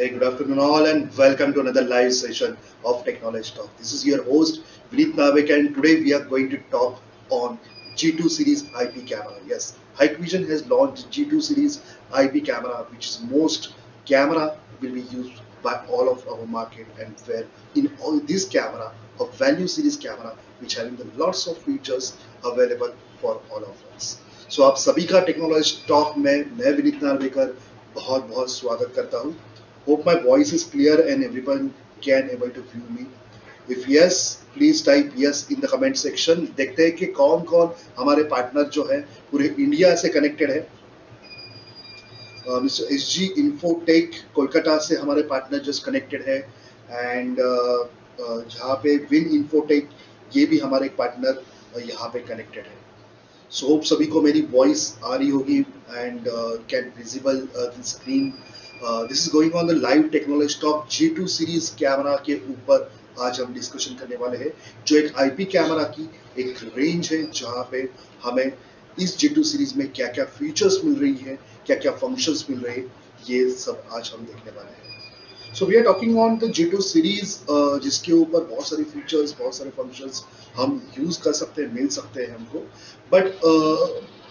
Hey, good afternoon, all, and welcome to another live session of Technology Talk. This is your host, Vineet Navik, and today we are going to talk on G2 series IP camera. Yes, Hikvision has launched G2 series IP camera, which is most camera will be used by all of our market, and where in all this camera, a value series camera, which having the lots of features available for all of us. So आप सभी का technology talk में मैं विनीत नार्वेकर बहुत बहुत स्वागत करता हूँ. Hope my voice is clear and everyone can able to view me. If yes, please type yes in the comment section. देखते हैं कि कौन कौन हमारे पार्टनर जो है पूरे इंडिया से कनेक्टेड है. Mister S G infotech Kolkata से हमारे पार्टनर जस्ट कनेक्टेड है एंड जहाँ पे विन इन्फोटेक ये भी हमारे पार्टनर यहाँ पे कनेक्टेड है. सो होप सभी को मेरी वॉइस आ रही होगी and can visible the screen. This is going on the live technology talk G2 series camera के ऊपर आज हम डिस्कशन करने वाले हैं जो एक आईपी कैमरा की एक रेंज है जहाँ पे हमें इस G2 सीरीज में क्या क्या फीचर्स मिल रही है, क्या क्या फंक्शंस मिल रहे हैं, ये सब आज हम देखने वाले हैं. So we are talking on the G2 series जिसके ऊपर बहुत सारे फीचर्स, बहुत सारे फंक्शंस हम यूज कर सकते हैं, मिल सकते हैं हमको. बट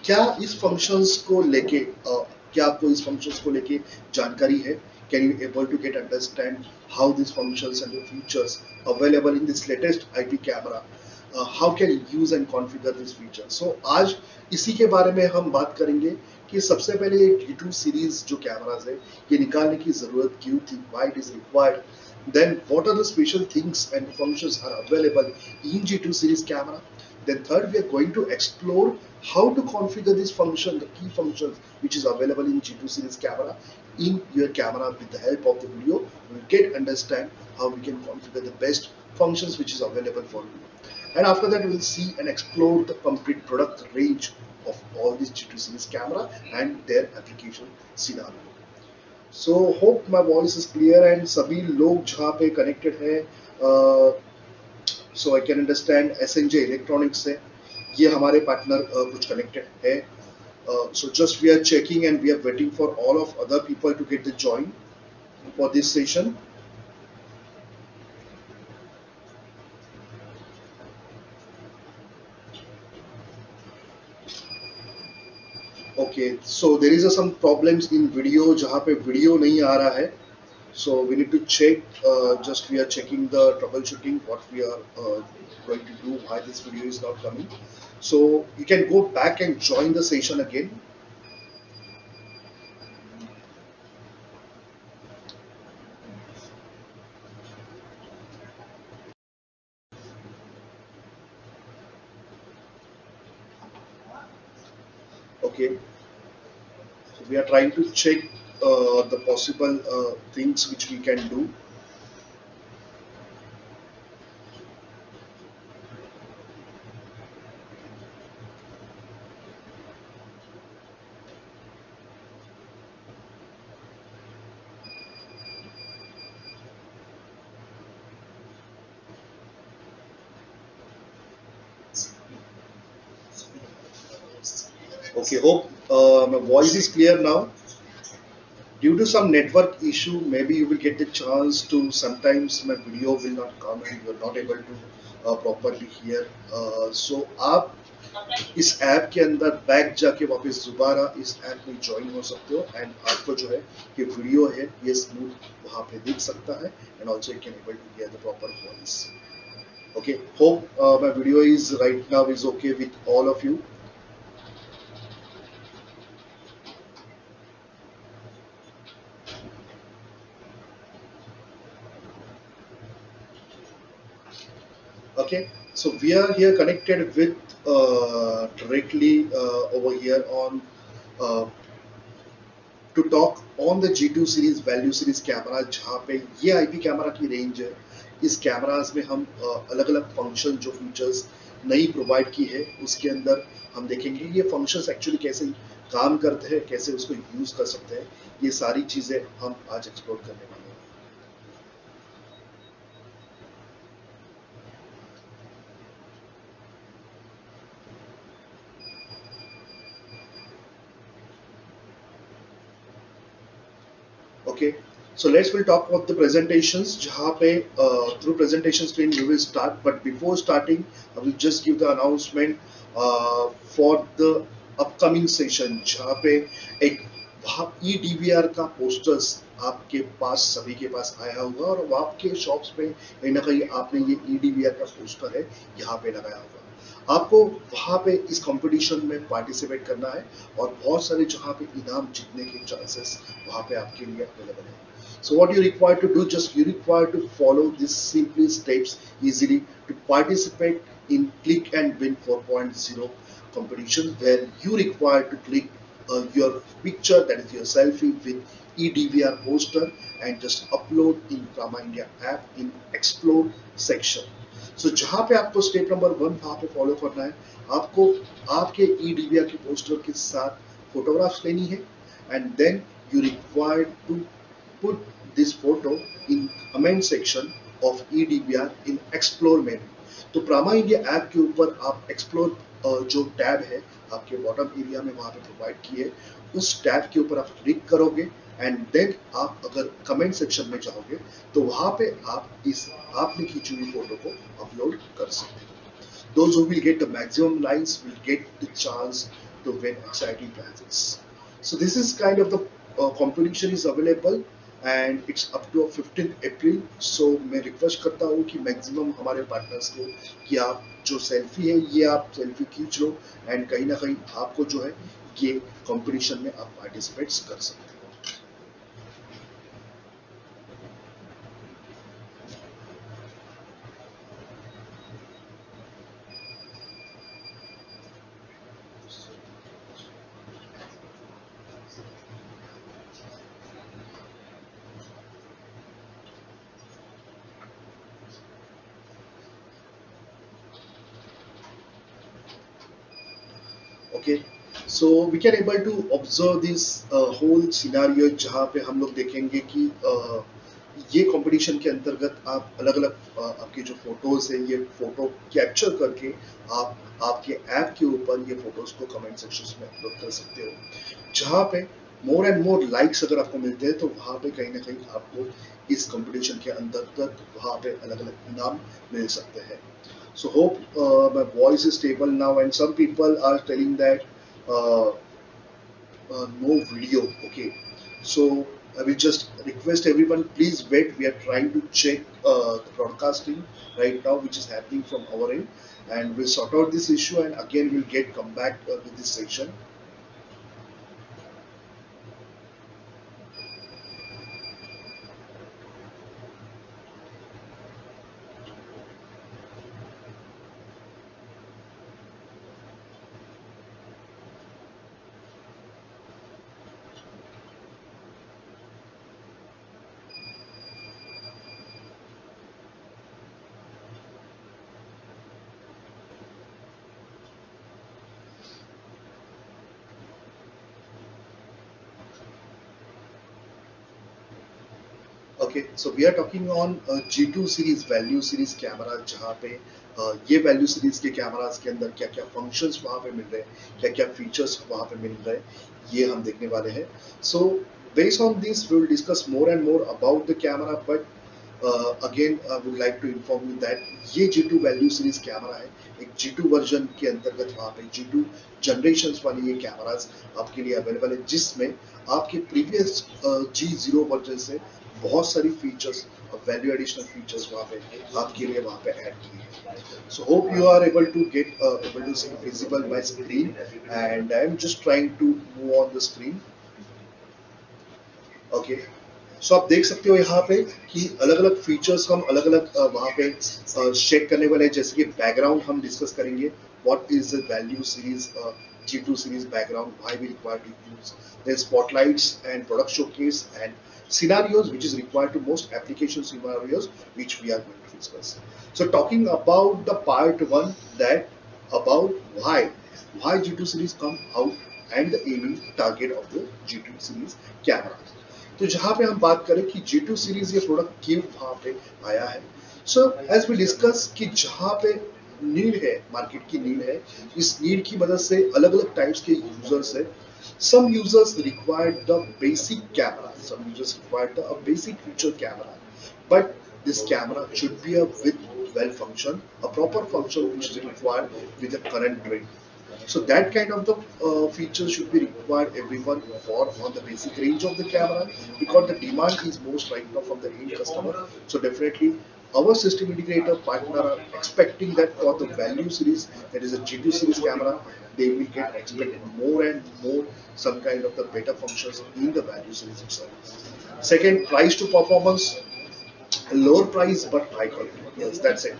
क्या इस फंक्शंस को लेके क्या आपको इस फंक्शंस को लेके जानकारी है? Can you able to get understand how this functions and the features available in this latest IP camera? How can use and configure this feature? So आज इसी के बारे में हम बात करेंगे कि सबसे पहले ये G2 सीरीज जो कैमराज है ये निकालने की जरूरत क्यों थी, why it is required, then what are the special things and functions are available in G2 series camera. Then third, we are going to explore how to configure this function, the key functions which is available in G2 series camera in your camera. With the help of the video, we will get understand how we can configure the best functions which is available for you. And after that, we will see and explore the complete product range of all these G2 series camera and their application scenario. So hope my voice is clear and सभी लोग जहाँ पे connected है. So I can understand SNJ electronics से ये हमारे partner कुछ connected है. So just we are checking and we are waiting for all of other people to get the join for this session. Okay, so there is some problems in video जहाँ पे video नहीं आ रहा है. So we need to check, just we are checking the troubleshooting, what we are going to do, why this video is not coming. So you can go back and join the session again. Okay, so we are trying to check the possible things which we can do. Okay, hope my voice is clear now. Due to some network issue, maybe you will get the chance to, sometimes my video will not come and you're not able to properly hear. So आप इस app के अंदर back जाके वापस दोबारा इस app में join हो सकते हो एंड आपको जो है ये वीडियो है ये स्मूथ वहाँ पे दिख सकता है and also you can able to hear the proper voice. Okay, hope my video is right now is okay with all of you. Okay, so we are here connected with directly over here on uh, to talk on the G2 series value series camera जहाँ पे ये IP camera की range है. इस cameras में हम अलग अलग फंक्शन जो फीचर्स नई प्रोवाइड की है उसके अंदर हम देखेंगे ये फंक्शंस एक्चुअली कैसे काम करते हैं, कैसे उसको यूज कर सकते हैं. ये सारी चीजें हम आज एक्सप्लोर करने वाले हैं. Okay, So let's will talk about the presentations. जहाँ पे through presentation screen we will start, but before starting, I will just give the announcement for the upcoming session. जहाँ पे एक EDVR का posters आपके पास सभी के पास आया होगा और वो आपके शॉप्स में कहीं ना कहीं आपने ये EDVR का पोस्टर है यहाँ पे लगाया होगा। आपको वहाँ पे इस कंपटीशन में पार्टिसिपेट करना है और बहुत सारे जहाँ पे इनाम जीतने के चांसेस वहाँ पे आपके लिए अवेलेबल है। So what you require to do, just you require to follow these simple steps easily to participate in Click and Win 4.0 competition, where you require to click your picture, that is your selfie with EDVR poster, and just upload in Prama India app in Explore section. So जहाँ पे आपको step number 1 वहाँ पे follow करना है, आपको आपके EDVR के पोस्टर के साथ फोटोग्राफ्स लेनी है, and then you require to put this photo in comment section of EDVR in Explore menu. तो प्रामा इंडिया ऐप के ऊपर आप एक्सप्लोर जो टैब है आपके बॉटम एरिया में वहाँ पे प्रोवाइड किए, उस टैब के ऊपर आप क्लिक करोगे एंड देन आप अगर कमेंट सेक्शन में जाओगे तो वहाँ पे आप इस आपने खींची हुई फोटो को अपलोड कर सकते हो। Those who will get the maximum likes will get the chance to win exciting prizes. So this is kind of the competition is available and it's up to 15th April. So मैं request करता हूँ कि maximum हमारे partners को कि आप जो selfie है ये आप सेल्फी खींच लो एंड कहीं ना कहीं आपको जो है ये कंपटीशन में आप पार्टिसिपेट कर सकते हो। Okay, so we can able to observe this whole scenario जहाँ पे हम लोग देखेंगे कि ये कंपटीशन के अंतर्गत आप अलग अलग आपके जो फोटोज है ये फोटो कैप्चर करके आप आपके ऐप के ऊपर ये फोटोज को कमेंट सेक्शन में अपलोड कर सकते हो। जहाँ पे मोर एंड मोर लाइक्स अगर आपको मिलते हैं तो वहाँ पे कहीं ना कहीं आपको इस कंपटीशन के अंतर्गत वहाँ पे अलग अलग इनाम मिल सकते हैं। So hope my voice is stable now, and some people are telling that uh, no video. Okay, so I will just request everyone, please wait. We are trying to check the broadcasting right now, which is happening from our end, and we'll sort out this issue, and again we'll get come back with this section. Okay, so we are talking on G2 series value series camera, जहाँ पे ये value series के cameras के अंदर क्या क्या functions वहाँ पे मिल रहे हैं, क्या क्या फीचर्स वहाँ पे मिल रहे हैं, ये हम देखने वाले हैं। So based on this we will discuss more and more about the camera, but again I would like to inform you that ये G2 वैल्यू सीरीज कैमरा है, एक G2 वर्जन के अंतर्गत वहाँ पे G2 जनरेशंस वाली ये कैमरास आपके लिए अवेलेबल है, जिसमें आपके प्रीवियस G0 वर्जन से बहुत सारी फीचर्स और वैल्यू एडिशनल फीचर्स वहाँ पे आपके लिए वहाँ पे ऐड किए हैं। So hope you are able to get able to see visible my screen, and I am just trying to move on the screen. Okay, so आप देख सकते हो यहाँ पे कि अलग अलग फीचर्स हम अलग अलग वहाँ पे चेक करने वाले हैं, जैसे कि बैकग्राउंड हम डिस्कस करेंगे, what is the value series G2 series background, why we require to use, then spotlights and product showcase and scenarios which is required to most application scenarios which we are going to discuss. So talking about the part 1, that about why G2 series come out and the aiming target of the G2 series camera. तो जहाँ पे हम बात करें कि G2 series ये product क्यों वहाँ पे आया है, सो एज वी डिस्कस कि जहाँ पे नीड है, मार्केट की नीड है, इस नीड की मदद से अलग अलग टाइप्स के यूजर्स है. Some users require the basic camera, some users require a basic feature camera, but this camera should be a with well function, a proper function which is required with the current trend. So that kind of the feature should be required everyone for on the basic range of the camera, because the demand is most right now from the end customer. So definitely our system integrator partner are expecting that for the value series, that is a G2 series camera, they will get expected more and more some kind of the better functions in the value series itself. Second, price to performance, lower price but high quality. Yes, that's it.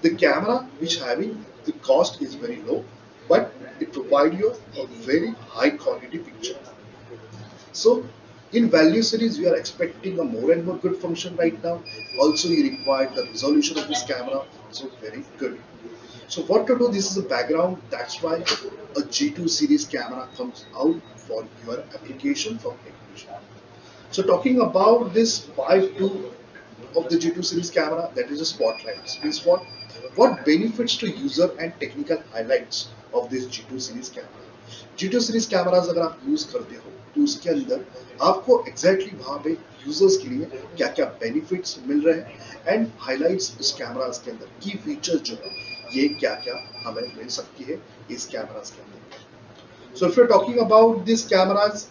The camera which having the cost is very low, but it provide you a very high quality picture. So in value series, we are expecting a more and more good function right now. Also, you require the resolution of this camera, so very good. So what to do? This is a background. That's why a G2 series camera comes out for your application for technician. So talking about this 5.2 of the G2 series camera, that is a spotlight. Means what benefits to user and technical highlights of this G2 series camera. G2 series cameras अगर आप use करते हो तो उसके अंदर आपको exactly वहां पे यूजर्स के लिए क्या क्या बेनिफिट्स मिल रहे हैं एंड हाइलाइट्स इस कैमराज के अंदर की फीचर्स जो है ये क्या क्या हमें मिल सकती है इस कैमराज के अंदर. So if you're talking about these cameras,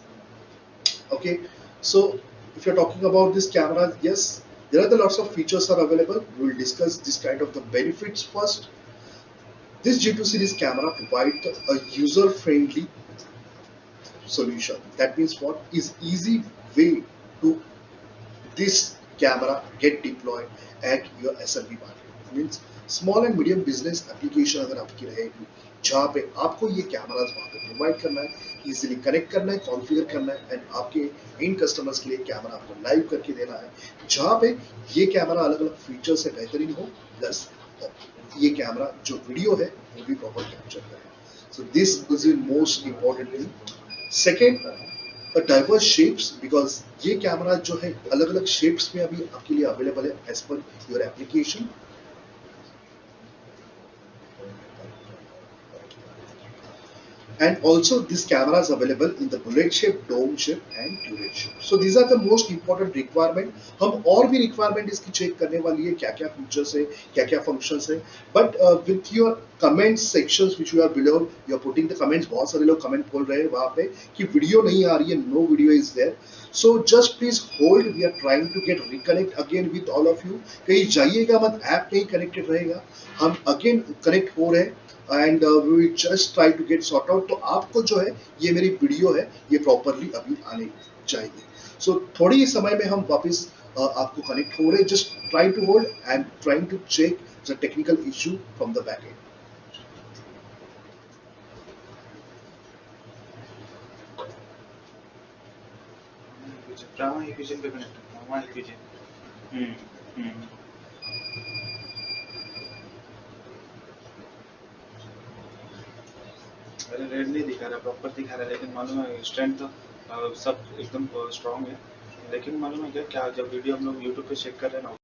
okay, so if you're talking about this camera, yes, there are the lots of features are available. We will discuss this kind of the benefits first. This G2 series camera provides a user-friendly solution. That means what is easy way to this camera get deployed at your SMB market. Means small and medium business application अगर आपकी रहेगी जहाँ पे आपको ये cameras वहाँ पे provide करना है, इजीली कनेक्ट करना है, कॉन्फ़िगर करना है एंड आपके इन कस्टमर्स के लिए कैमरा आपको लाइव करके देना है, जहाँ पे ये कैमरा अलग अलग फीचर से बेहतरीन हो, प्लस ये कैमरा जो वीडियो है वो भी प्रॉपर कैप्चर करे. So this is the most important thing. Second, diverse shapes, because ये कैमरा जो है अलग अलग शेप्स में अभी आपके लिए अवेलेबल है as per your application. And also this camera is available in the bullet shape, dome shape and turret shape. So these are the most important requirement. हम और भी requirement इसकी check करने वाली है, क्या क्या features है, क्या क्या functions है. But with your comment sections which you are below, you are putting the comments. बहुत सारे लोग comment बोल रहे हैं वहाँ पे कि video नहीं आ रही है, no video is there. So just please hold. We are trying to get reconnect again with all of you. कहीं जाइएगा मत, app नहीं connected रहेगा. हम again connect हो रहे हैं and we will just try to get sort out. तो आपको जो है ये मेरी वीडियो है ये प्रॉपरली अभी आने चाहिए. सो थोड़ी ही समय में हम वापस आपको कनेक्ट हो रहे हैं. Just try to hold and trying to check the technical issue from the back end. पे कनेक्ट हम्म अरे रेड नहीं दिखा रहा, प्रॉपर दिखा रहा है, लेकिन मालूम है स्ट्रेंथ तो सब एकदम स्ट्रांग है. लेकिन मालूम है क्या क्या जब वीडियो हम लोग यूट्यूब पे चेक कर रहे हैं ना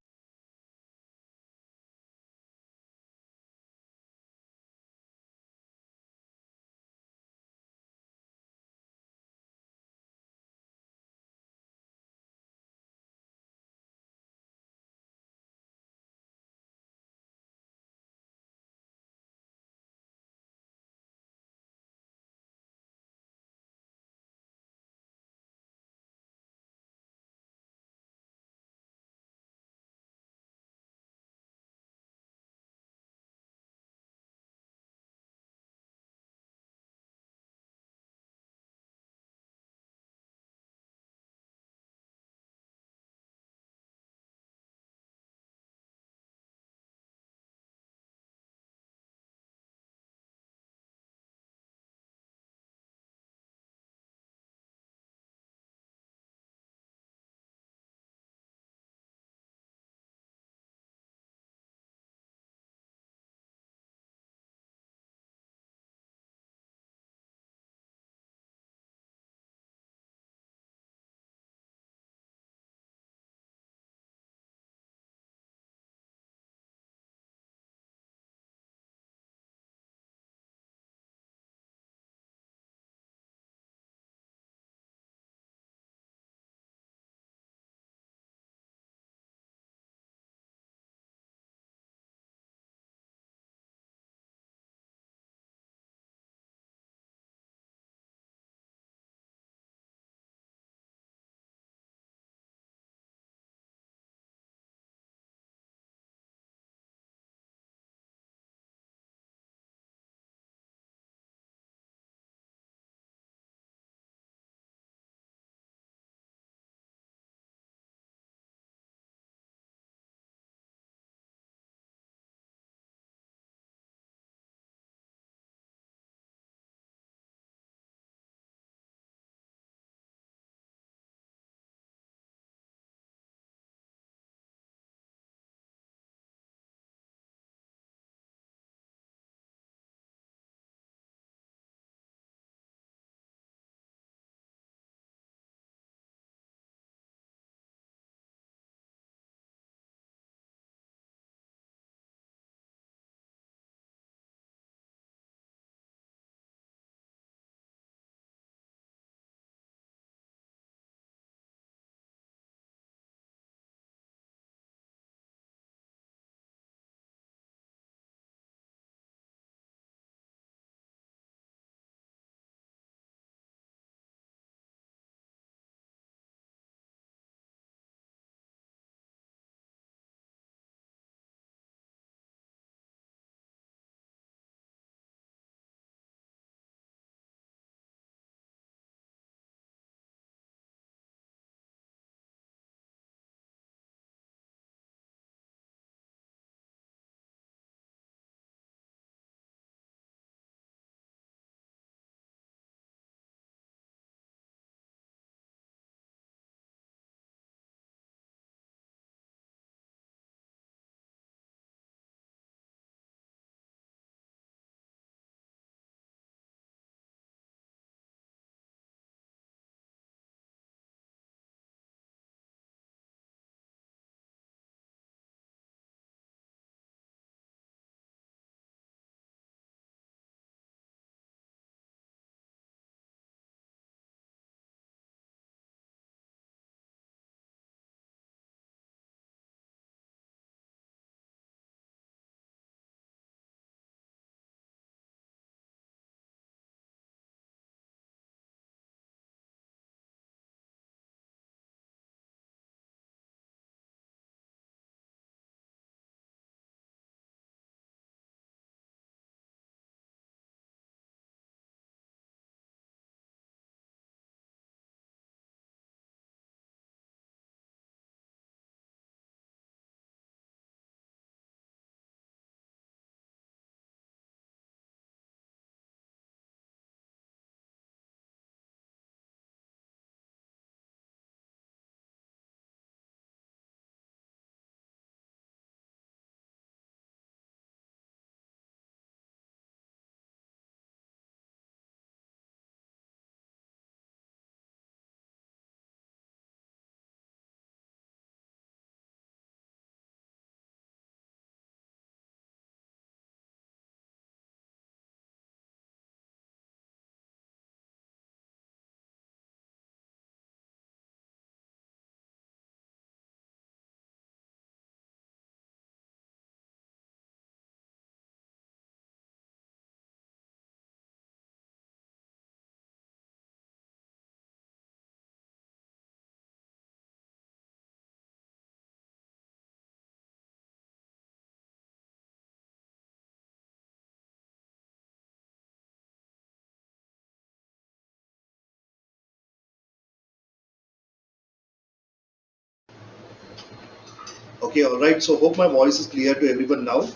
Okay, all right. So hope my voice is clear to everyone now,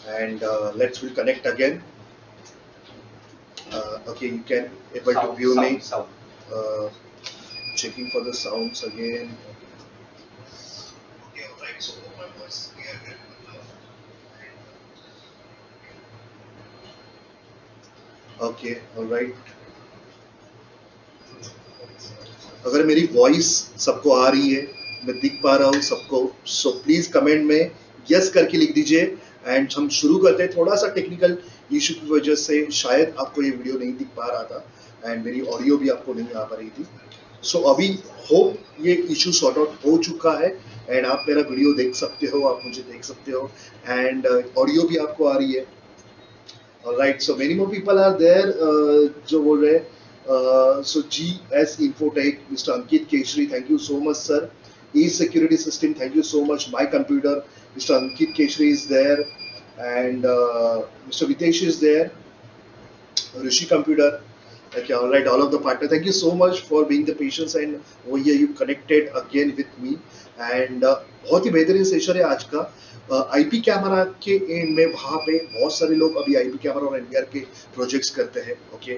and we'll connect again. Okay, you can able to view me. Uh, Checking for the sounds again. Okay, all right. So hope my voice is clear to everyone now. Okay, all right. अगर मेरी voice सबको आ रही है, मैं दिख पा रहा हूँ सबको, सो प्लीज कमेंट में यस करके लिख दीजिए एंड हम शुरू करते हैं। थोड़ा सा टेक्निकल इशू की वजह से शायद आपको ये वीडियो नहीं दिख पा रहा था एंड मेरी ऑडियो भी आपको नहीं आ पा रही थी। सो अभी होप ये इशू सॉर्ट आउट हो चुका है एंड आप मेरा वीडियो देख सकते हो, आप मुझे देख सकते हो एंड ऑडियो भी आपको आ रही है। Alright, so many more people are there जो बोल रहे हैं। So GS Infotech, Mr. Ankit Keshri, thank you so much, sir. E-Security System, thank you so much. My Computer, Mr. Ankit Keshri is there, and Mr. Vitesh is there. Rishi Computer. Okay, all right, all of the partners. Thank you so much for being the patience and over here you connected again with me. And बहुत ही बेहतरीन session है आज का। IP camera के and में वहाँ पे बहुत सारे लोग अभी आईपी कैमरा और एनवीआर के प्रोजेक्ट्स करते हैं। ओके,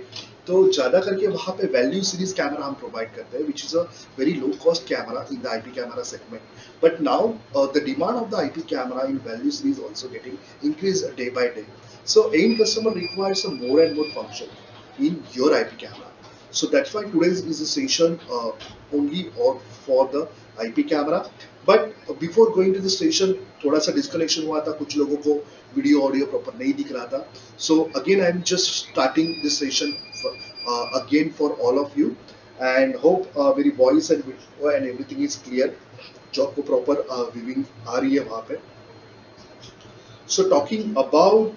तो ज़्यादा करके वहाँ पे वैल्यू सीरीज कैमरा हम प्रोवाइड करते हैं, which is a very low cost camera in the IP camera segment. But now the demand of the IP camera in value series also getting increase day by day. So end customer requires some more and more function in your IP camera. So that's why today's is a session only or for the IP camera. But before going to the session, थोड़ा सा disconnection हुआ था, कुछ लोगों को video audio proper नहीं दिख रहा था। So again I am just starting this session again for all of you and hope मेरी voice and video and everything is clear, जो आपको प्रॉपर viewing आ रही है वहाँ पे। So talking about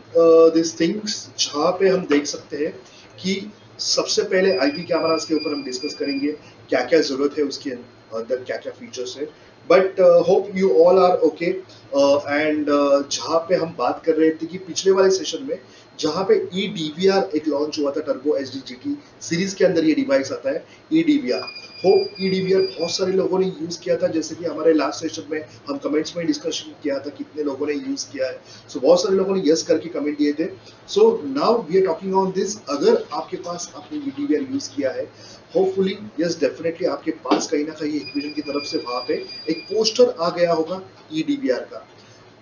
this things, जहाँ पे हम देख सकते हैं कि सबसे पहले आईपी कैमरास के ऊपर हम डिस्कस करेंगे क्या क्या जरूरत है उसके अंदर, क्या क्या फीचर्स है। But hope you all are okay and जहाँ पे हम बात कर रहे थे कि पिछले वाले सेशन में जहाँ पे eDVR एक लॉन्च हुआ था, टर्बो HDGT सीरीज के अंदर ये डिवाइस आता है eDVR। होप eDVR बहुत सारे लोगों ने यूज किया था, जैसे कि हमारे लास्ट सेशन में हम कमेंट्स में डिस्कशन किया था कितने लोगों ने यूज किया है। सो बहुत सारे लोगों ने यस करके कमेंट दिए थे। So now we are talking on this. अगर आपके पास आपने eDVR यूज किया है, होपफुली यस डेफिनेटली आपके पास कहीं ना कहीं एक्विजन की तरफ से वहां पे एक पोस्टर आ गया होगा eDVR का।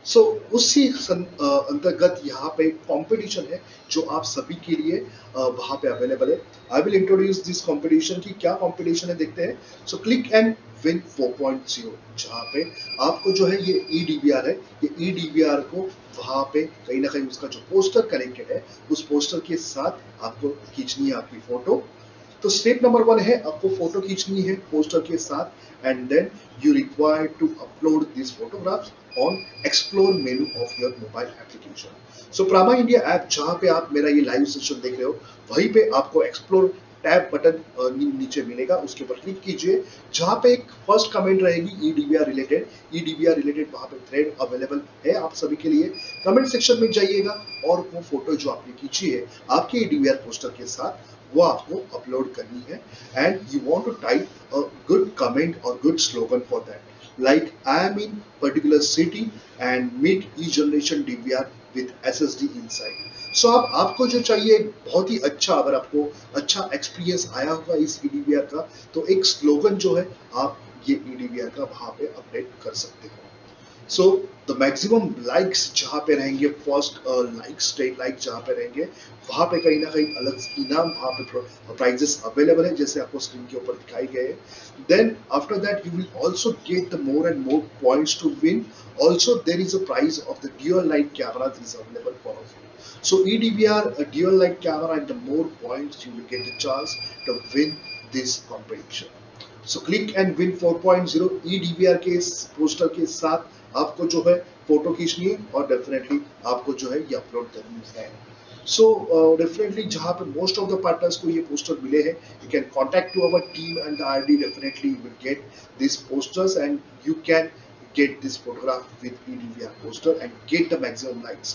सो उसी अंतर्गत यहाँ पे कंपटीशन है जो आप सभी के लिए वहां पे अवेलेबल है। I will introduce this competition की क्या कंपटीशन है देखते हैं। सो क्लिक एंड विन 4.0, जहाँ पे आपको जो है ये eDVR है, ये eDVR को वहां पे कहीं ना कहीं उसका जो पोस्टर कनेक्टेड है उस पोस्टर के साथ आपको खींचनी है आपकी फोटो। तो स्टेप नंबर 1 है आपको फोटो खींचनी है पोस्टर के साथ and then you require to upload this photographs on explore menu of your mobile application. So Prama India app, जहां पे आप मेरा ये लाइव सेशन देख रहे हो, वहीं पे आपको एक्सप्लोर टैब बटन नीचे मिलेगा, उसके ऊपर क्लिक कीजिए, जहां पे एक फर्स्ट कमेंट रहेगी eDVR रिलेटेड वहां पे थ्रेड अवेलेबल है आप सभी के लिए। कमेंट सेक्शन में जाइएगा और वो फोटो जो आपने खींची है आपके eDVR पोस्टर के साथ वो आपको अपलोड करनी है and you want to type a good comment और good slogan for that, like I am in particular city and meet E generation DVR with SSD inside. So आपको जो चाहिए बहुत ही अच्छा, अगर आपको अच्छा एक्सपीरियंस आया होगा इस eDVR का, तो एक स्लोगन जो है आप ये eDVR का वहां पे अपडेट कर सकते हो। सो द मैक्सिमम लाइक्स जहाँ पे रहेंगे, फर्स्ट लाइक स्टेट लाइक जहाँ पे रहेंगे, वहाँ पे कहीं ना कहीं अलग इनाम वहाँ पे प्राइजेस अवेलेबल है, जैसे आपको स्क्रीन के ऊपर दिखाई गए। Then after that you will also get the more and more points to win. Also there is a prize of the dual light camera is available for of you. So eDVR, a dual light camera, and the more points you will get the chance to win this competition. So click and win 4.0 eDVR के poster के साथ आपको जो है photo खींचनी है और definitely आपको जो है ये अपलोड करनी है। सो डेफिनेटली जहाँ पे मोस्ट ऑफ द पार्टनर्स को ये पोस्टर मिले हैं, you can contact to our team and the RD, definitely you will get this posters and you can get this photograph with eDVR poster and get the maximum likes.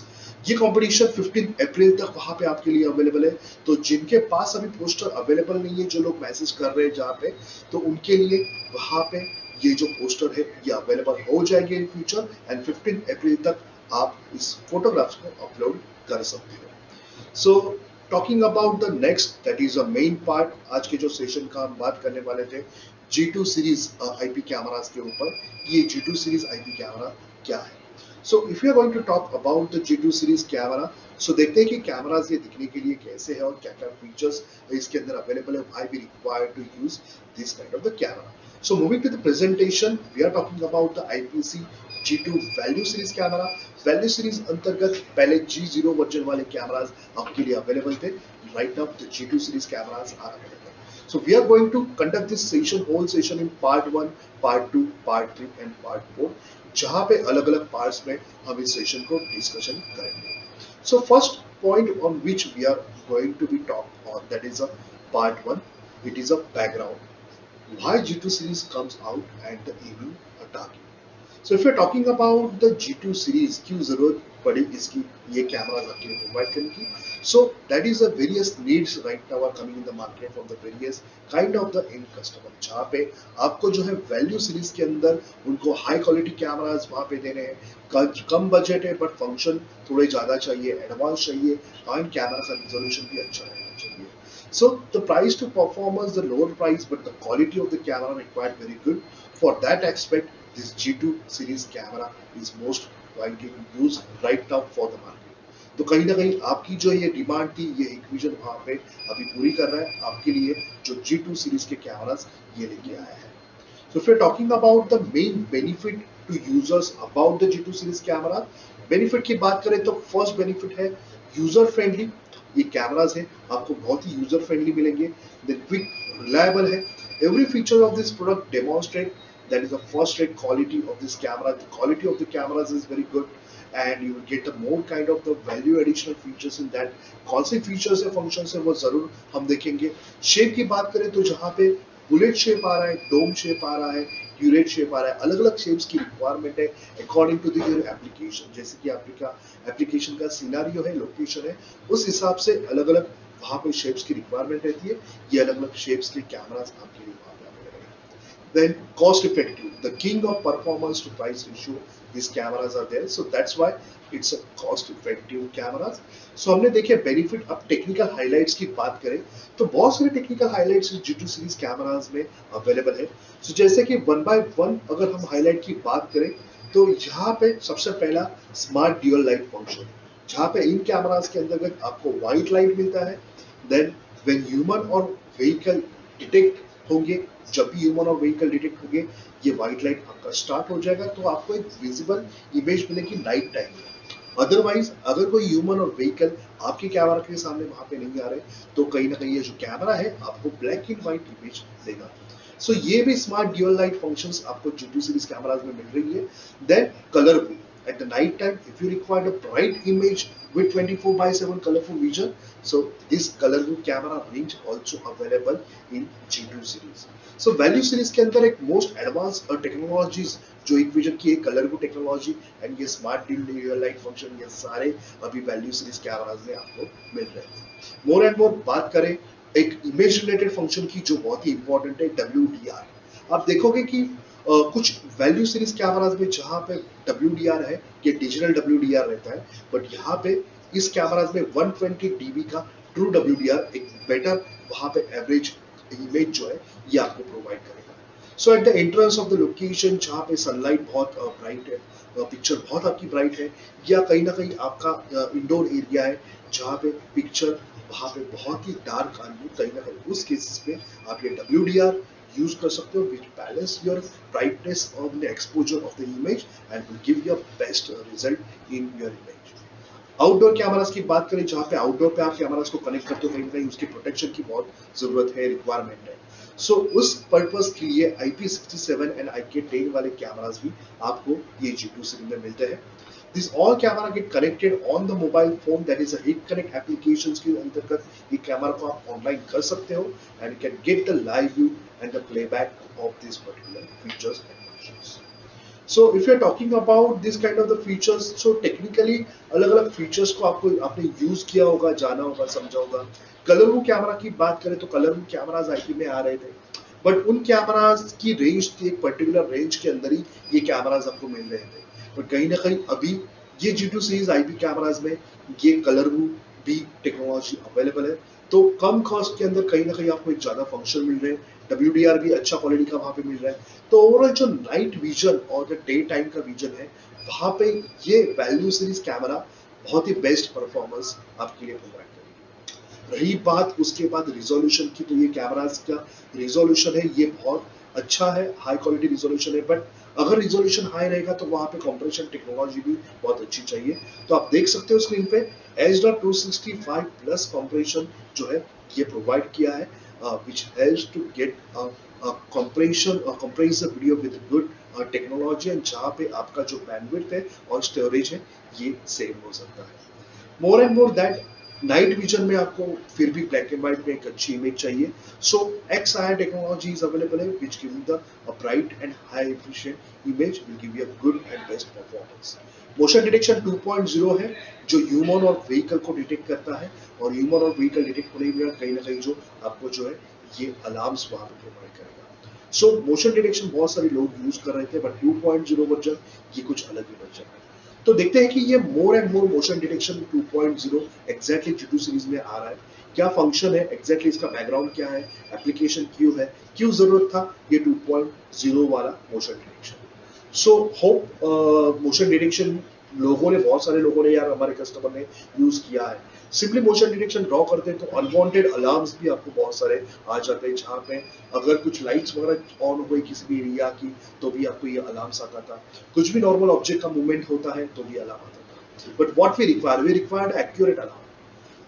ये competition 15 अप्रैल तक वहां पे आपके लिए available है। तो जिनके पास अभी पोस्टर अवेलेबल नहीं है, जो लोग मैसेज कर रहे हैं जहाँ पे, तो उनके लिए वहां पे ये जो पोस्टर है ये अवेलेबल हो जाएगी इन फ्यूचर एंड 15 अप्रैल तक आप इस फोटोग्राफ्स को अपलोड कर सकते हो। So talking about the next that is a main part, आज के जो सेशन का हम बात करने वाले थे G2 सीरीज आईपी कैमरास के ऊपर। ये G2 सीरीज आईपी कैमरा क्या है? So if you are going to talk about the G2 series camera, so देखते हैं कि कैमरास ये दिखने के लिए कैसे है और क्या क्या फीचर्स इसके अंदर अवेलेबल है, why we require to use this kind of the camera. So moving to the presentation, we are talking about the IPC G2 value series camera. Value series अंतर्गत पहले G0 वर्जन वाले cameras आपके लिए available थे। Right now the G2 series cameras are available. So we are going to conduct this session, whole session in part 1, part 2, part 3 and part 4, जहाँ पे अलग-अलग parts में हम इस session को discussion करेंगे। So first point on which we are going to be talk on, that is a part 1, it is a background. Why G2 series comes out at the evening or dark? So if you're talking about the G2 series, क्यों जरूरत पड़ी इसकी ये cameras आपके लिए provide करने की? So that is the various needs right now are coming in the market from the various kind of the end customer, जहाँ पे आपको जो है वैल्यू सीरीज के अंदर उनको हाई क्वालिटी कैमरास वहाँ पे देने हैं, कम बजट है बट फंक्शन थोड़े ज्यादा चाहिए, एडवांस चाहिए एंड कैमरा का रिजोल्यूशन भी अच्छा रहना चाहिए। So the price to performance, the lower price but the quality of the camera required very good. For that aspect, this G2 series camera is most widely used right now for the market. तो कहीं ना कहीं आपकी जो ये demand थी ये Hikvision वहाँ पे अभी पूरी कर रहा है आपके लिए, जो G2 सीरीज के कैमरास ये लेके आया है। So if you're talking about the main benefit to users about the G2 series camera, benefit की बात करें तो first benefit है यूजर फ्रेंडली। ये कैमरास है आपको बहुत ही यूजर फ्रेंडली मिलेंगे, देन क्विक, रिलायबल है। Every feature of this product demonstrate that is the first rate quality of this camera. The quality of the cameras is very good and you will get a more kind of the value additional features in that. कौन से features है, functions है, वो जरूर हम देखेंगे। Shape की बात करें तो जहाँ पे बुलेट शेप आ रहा है, डोम शेप आ रहा है, ड्यूरेट शेप आ रहा है, अलग अलग शेप्स की रिक्वायरमेंट है according to the your application. जैसे कि आपका एप्लीकेशन का सिनारियो है, लोकेशन है, उस हिसाब से अलग अलग वहाँ पे शेप्स की रिक्वायरमेंट रहती है। ये अलग अलग शेप्स के कैमरास आपके लिए वहाँ पे अवेलेबल है। Then cost effective, the king of performance to price ratio, these cameras are there, so that's why it's a cost effective cameras. So हमने देखे बेनिफिट। अब टेक्निकल हाइलाइट्स की बात करें तो बहुत सारे technical highlights G2 series cameras में अवेलेबल है। so जैसे कि वन बाय वन अगर हम हाईलाइट की बात करें तो यहाँ पे सबसे पहला स्मार्ट ड्यूअल लाइट फंक्शन, जहाँ पे इन कैमरास के अंतर्गत आपको व्हाइट लाइट मिलता है। देन व्हेन ह्यूमन और व्हीकल डिटेक्ट होंगे, जब भी ह्यूमन और व्हीकल डिटेक्ट होंगे ये व्हाइट लाइट आपका स्टार्ट हो जाएगा, तो आपको एक विजिबल इमेज मिलेगी नाइट टाइम में। अदरवाइज अगर कोई ह्यूमन और व्हीकल आपके कैमरा के सामने वहां पे नहीं आ रहे तो कहीं ना कहीं ये जो कैमरा है आपको ब्लैक एंड व्हाइट इमेज देगा। सो ये भी स्मार्ट ड्यूअल लाइट फंक्शंस आपको G2 सीरीज कैमरास में मिल रही है। Then colour view at the night time, if you require a bright image with 24/7 colorful vision, so this color view camera range also available in G2 series. So value series के अंदर एक most advanced technologies जो Hikvision की एक color view technology and ये smart dual light function, ये सारे अभी value series कैमरास में आपको मिल रहे हैं। More and more बात करें एक image related function की जो बहुत ही important है, WDR। आप देखोगे कि कुछ वैल्यू सीरीज कैमरास में जहाँ पे WDR है, ये डिजिटल WDR रहता है, बट यहाँ पे इस कैमरास में 120 dB का ट्रू WDR एक बेटर वहाँ पे एवरेज इमेज जो है ये आपको प्रोवाइड करेगा। So at the entrance of the location जहाँ पे सनलाइट बहुत ब्राइट है, पिक्चर बहुत आपकी ब्राइट है, या कहीं ना कहीं आपका इंडोर एरिया है जहाँ पे पिक्चर वहाँ पे बहुत ही डार्क आ रही है, कहीं ना कहीं उस केसेस में आप ये WDR यूज कर सकते हो, which balance your brightness of the exposure of the image and will give you best result in your image. Outdoor cameras की बात करें, जहाँ पे आउटडोर पे आप कैमरास को कनेक्ट करते हो, कहीं ना कहीं उसकी प्रोटेक्शन की बहुत जरूरत है, रिक्वायरमेंट है। सो उस पर्पस के लिए IP67 एंड IK10 वाले कैमरास भी आपको ये G2 सीरीज में मिलते हैं। This all camera get connected on the mobile phone, that is a HikConnect applications के अंतर्गत ये कैमरा को आप ऑनलाइन कर सकते हो and you can get the live view and the playback of these particular features and functions. So if you are talking about this kind of the features, so technically अलग-अलग features को आपने use किया होगा, जाना होगा, समझा होगा। Colour view camera की बात करें तो कलर व्यू कैमरास IP में आ रहे थे, बट उन कैमराज की रेंज थी, एक पर्टिकुलर रेंज के अंदर ही ये कैमराज हमको मिल रहे थे। बट कहीं ना कहीं अभी ये G2 सीरीज आईपी कैमराज में ये कलर भी टेक्नोलॉजी अवेलेबल है, तो कम कॉस्ट के अंदर कहीं ना कहीं आपको एक ज्यादा फंक्शन मिल रहे हैं, WDR भी अच्छा क्वालिटी का वहां पे मिल रहा है। तो ओवरऑल जो नाइट विजन और जो डे टाइम का विजन है, वहां पे ये वैल्यू सीरीज कैमरा बहुत ही बेस्ट परफॉर्मेंस आपके लिए प्रोवाइड करेगी। रही बात उसके बाद रिजोल्यूशन की, तो ये कैमराज का रिजोल्यूशन है ये बहुत अच्छा है, हाई क्वालिटी रिजोल्यूशन है, बट अगर रिजोल्यूशन हाई रहेगा तो वहां पे कंप्रेशन टेक्नोलॉजी भी बहुत अच्छी चाहिए। तो आप देख सकते हो स्क्रीन पे H.265 प्लस कंप्रेशन जो है ये प्रोवाइड किया है, which helps to get compress the video with good technology, and जहाँ पे आपका जो बैंडविड्थ है और स्टोरेज है ये सेव हो सकता है। मोर and more that night vision में आपको फिर भी ब्लैक एंड व्हाइट में एक अच्छी इमेज चाहिए, सो XR टेक्नोलॉजी इज अवेलेबल है which give you the bright and high efficient image, will give you a good and best performance। Motion detection 2.0 है जो ह्यूमन और व्हीकल को डिटेक्ट करता है, और ह्यूमन और व्हीकल डिटेक्ट होने में कहीं ना कहीं जो आपको जो है ये अलार्म्स वहां पे प्रोवाइड करेगा। सो मोशन डिटेक्शन बहुत सारे लोग यूज कर रहे थे, बट 2.0 वर्जन ये कुछ अलग ही वर्जन है। तो देखते हैं कि ये मोर and more motion detection 2.0 exactly G2 series में आ रहा है, क्या फंक्शन है एग्जैक्टली, इसका बैकग्राउंड क्या है, एप्लीकेशन क्यों है, क्यों जरूरत था ये 2.0 वाला motion detection. So hope motion detection लोगों ने, बहुत सारे लोगों ने यार हमारे कस्टमर ने यूज किया है। सिंपली मोशन डिटेक्शन ड्रॉ करते हैं तो अनवांटेड अलार्म्स भी आपको बहुत सारे आ जाते हैं, जहाँ पे अगर कुछ लाइट्स वगैरह ऑन हो गई किसी भी एरिया की तो भी आपको ये अलार्म्स आता था, कुछ भी नॉर्मल ऑब्जेक्ट का मूवमेंट होता है तो भी अलार्म आता था। But what we required accurate alarm.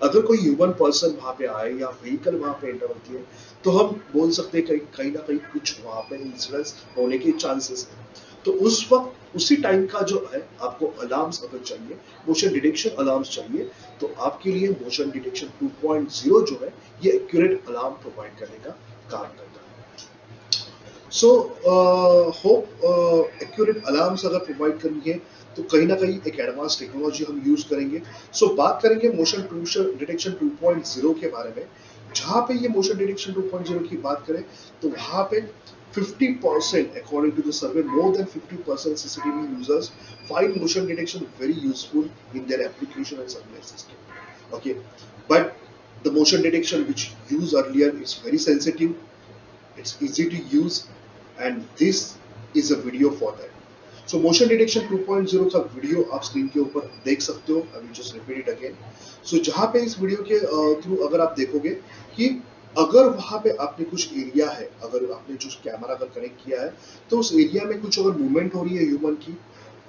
अगर कोई ह्यूमन पर्सन वहां पे आए या व्हीकल वहां पे एंटर होती है तो हम बोल सकते हैं कहीं ना कहीं कुछ वहां पे इंसिडेंस होने के चांसेस है। तो उस वक्त उसी टाइम का जो है आपको अलार्म्स अगर चाहिए, मोशन डिटेक्शन अलार्म्स चाहिए, तो आपके लिए मोशन डिटेक्शन 2.0 जो है ये एक्यूरेट अलार्म प्रोवाइड करने का काम करता है। सो होप एक्यूरेट अलार्म्स अगर प्रोवाइड करेंगे तो कहीं ना कहीं एक एडवांस टेक्नोलॉजी हम यूज करेंगे। सो बात करेंगे मोशन डिटेक्शन 2.0 के बारे में, जहां पे ये मोशन डिटेक्शन 2.0 की बात करें तो वहां पे 50% according to the survey, more than 50% CCTV users find motion detection very useful in their application and survey system. Okay, but the motion detection which used earlier is very sensitive, it's easy to use, and this is a video for that. So motion detection 2.0 का video आप screen के ऊपर देख सकते हो, I will just repeat it again. So जहाँ पे इस वीडियो के थ्रू अगर आप देखोगे कि अगर वहां पे आपने कुछ एरिया है, अगर आपने जो कैमरा अगर कनेक्ट किया है तो उस एरिया में कुछ अगर मूवमेंट हो रही है ह्यूमन की,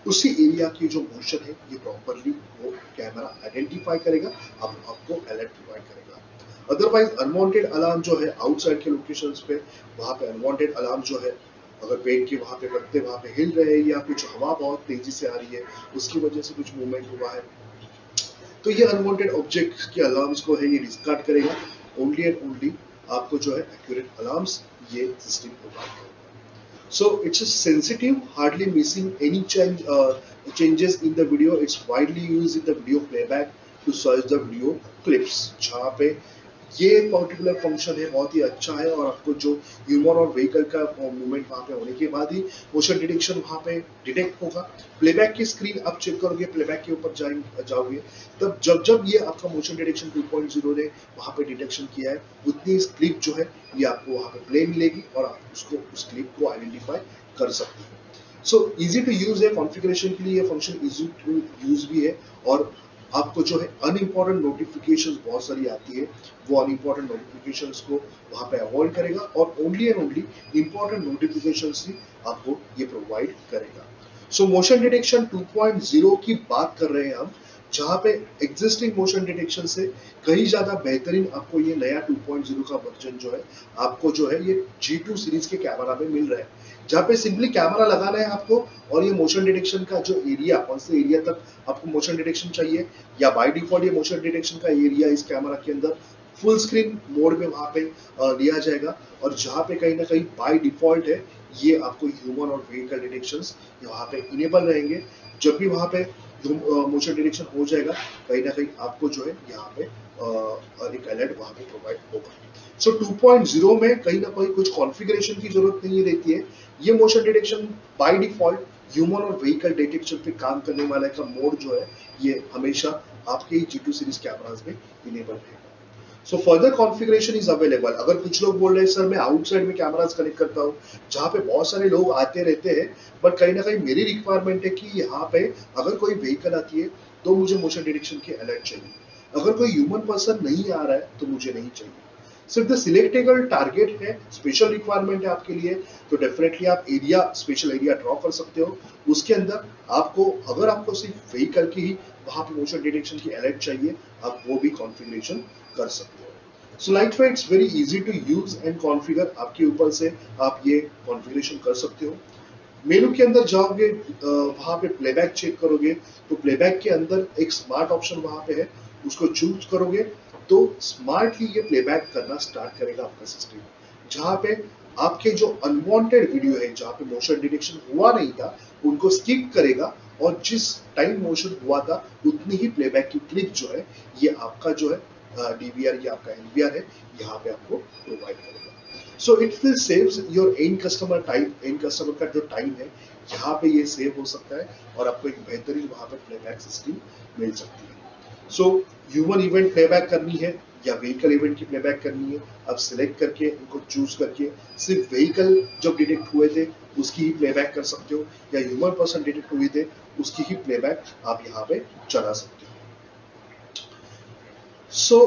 उसी एरिया की जो मोशन है ये प्रॉपरली वो कैमरा आइडेंटिफाई करेगा, आपको अलर्ट प्रोवाइड करेगा। अदरवाइज अनवांटेड अलार्म जो है आउटसाइड के लोकेशंस पे, वहां पे अनवांटेड अलार्म जो है अगर पेड़ के वहां पे पत्ते वहां पे हिल रहे हैं या कुछ हवा बहुत तेजी से आ रही है उसकी वजह से कुछ मूवमेंट हुआ है, तो ये अनवांटेड ऑब्जेक्ट के अलार्म्स को है ये डिस्कार्ड करेगा। ओनली एंड ओनली आपको जो है एक्यूरेट अलार्म्स ये सिस्टम प्रोवाइड करेगा। So it's sensitive, hardly missing any changes in the video. It's widely used in the video playback to search the video clips, जहाँ पे ये पर्टिकुलर फंक्शन है बहुत ही अच्छा है, और आपको जो ह्यूमन और व्हीकल का मूवमेंट वहां पे होने के बाद ही मोशन डिटेक्शन वहां पे डिटेक्ट होगा। प्लेबैक की स्क्रीन आप चेक करोगे, प्लेबैक के ऊपर जाओगे तब जब ये आपका मोशन डिटेक्शन 2.0 ने वहां पे डिटेक्शन किया है उतनी क्लिप जो है ये आपको वहां पे प्ले मिलेगी और आप उसको उस क्लिप को आइडेंटिफाई कर सकते हो। सो इजी टू यूज है, कॉन्फ़िगरेशन के लिए ये फंक्शन इजी टू यूज भी है, और आपको जो है अनइम्पॉर्टेंट नोटिफिकेशंस बहुत सारी आती है, वो अनइम्पॉर्टेंट नोटिफिकेशंस को वहां पे अवॉइड करेगा और only and only important notifications ही आपको ये प्रोवाइड करेगा। सो मोशन डिटेक्शन 2.0 की बात कर रहे हैं हम, जहां पे एग्जिस्टिंग मोशन डिटेक्शन से कहीं ज्यादा बेहतरीन आपको ये नया 2.0 का वर्जन जो है आपको जो है ये G2 सीरीज के कैमरा में मिल रहा है, जहाँ पे सिंपली कैमरा लगाना है आपको और ये मोशन डिटेक्शन का जो एरिया, कौन से एरिया तक आपको मोशन डिटेक्शन चाहिए, या बाय डिफॉल्ट ये मोशन डिटेक्शन का एरिया इस कैमरा के अंदर फुल स्क्रीन मोड में वहां पे लिया जाएगा, और जहाँ पे कहीं ना कहीं बाय डिफॉल्ट है ये आपको ह्यूमन और व्हीकल डिटेक्शंस वहां पे इनेबल रहेंगे। जब भी वहां पे मोशन डिटेक्शन हो जाएगा कहीं ना कहीं आपको जो है यहाँ पे एक अलर्ट वहां पे प्रोवाइड होगा। सो 2.0 में कहीं ना कहीं कुछ कॉन्फ़िगरेशन की जरूरत नहीं रहती है। ये motion detection by default human और व्हीकल डिटेक्शन पे काम करने वाला का मोड जो है ये हमेशा आपके G2 सीरीज कैमरास में इनेबल रहेगा। So further configuration is available. अगर कुछ लोग बोल रहे हैं सर मैं आउटसाइड में कैमरास कनेक्ट करता हूँ जहाँ पे बहुत सारे लोग आते रहते हैं, बट कहीं ना कहीं मेरी रिक्वायरमेंट है कि यहाँ पे अगर कोई व्हीकल आती है तो मुझे मोशन डिटेक्शन की अलर्ट चाहिए, अगर कोई ह्यूमन पर्सन नहीं आ रहा है तो मुझे नहीं चाहिए। सिर्फ द सिलेक्टेबल टारगेट है, स्पेशल रिक्वायरमेंट है आपके लिए, तो डेफिनेटली आप एरिया स्पेशल एरिया ड्रॉ कर सकते हो। उसके अंदर आपको अगर आपको सिर्फ व्हीकल की ही वहां पे मोशन डिटेक्शन की अलर्ट चाहिए, आप वो भी कॉन्फ़िगरेशन कर सकते हो। So like it's very easy to use and configure, आपके ऊपर से आप ये कॉन्फ़िगरेशन कर सकते हो। मेनू के अंदर जाओगे, वहां पे प्लेबैक चेक करोगे तो प्लेबैक के अंदर एक स्मार्ट ऑप्शन वहां पे है, उसको चूज करोगे तो स्मार्टली ये प्लेबैक करना स्टार्ट करेगा आपका सिस्टम, जहां पे आपके जो अनवांटेड वीडियो है जहां पे मोशन डिटेक्शन हुआ नहीं था उनको स्किप करेगा और जिस टाइम मोशन हुआ था उतनी ही प्लेबैक की क्लिप जो है ये आपका जो है डीवीआर या आपका एनवीआर है यहाँ पे आपको प्रोवाइड करेगा। So it will saves your and customer time, and customer का जो टाइम है यहाँ पे ये सेव हो सकता है और आपको एक बेहतरीन वहां पे प्लेबैक सिस्टम मिल सकती है। सो ह्यूमन इवेंट प्लेबैक करनी है या व्हीकल इवेंट की प्लेबैक करनी है, आप सिलेक्ट करके उनको चूज करके सिर्फ व्हीकल जब डिटेक्ट हुए थे उसकी ही प्लेबैक कर सकते हो या ह्यूमन पर्सन डिटेक्ट हुए थे उसकी ही प्लेबैक आप यहाँ पे चला सकते हो। So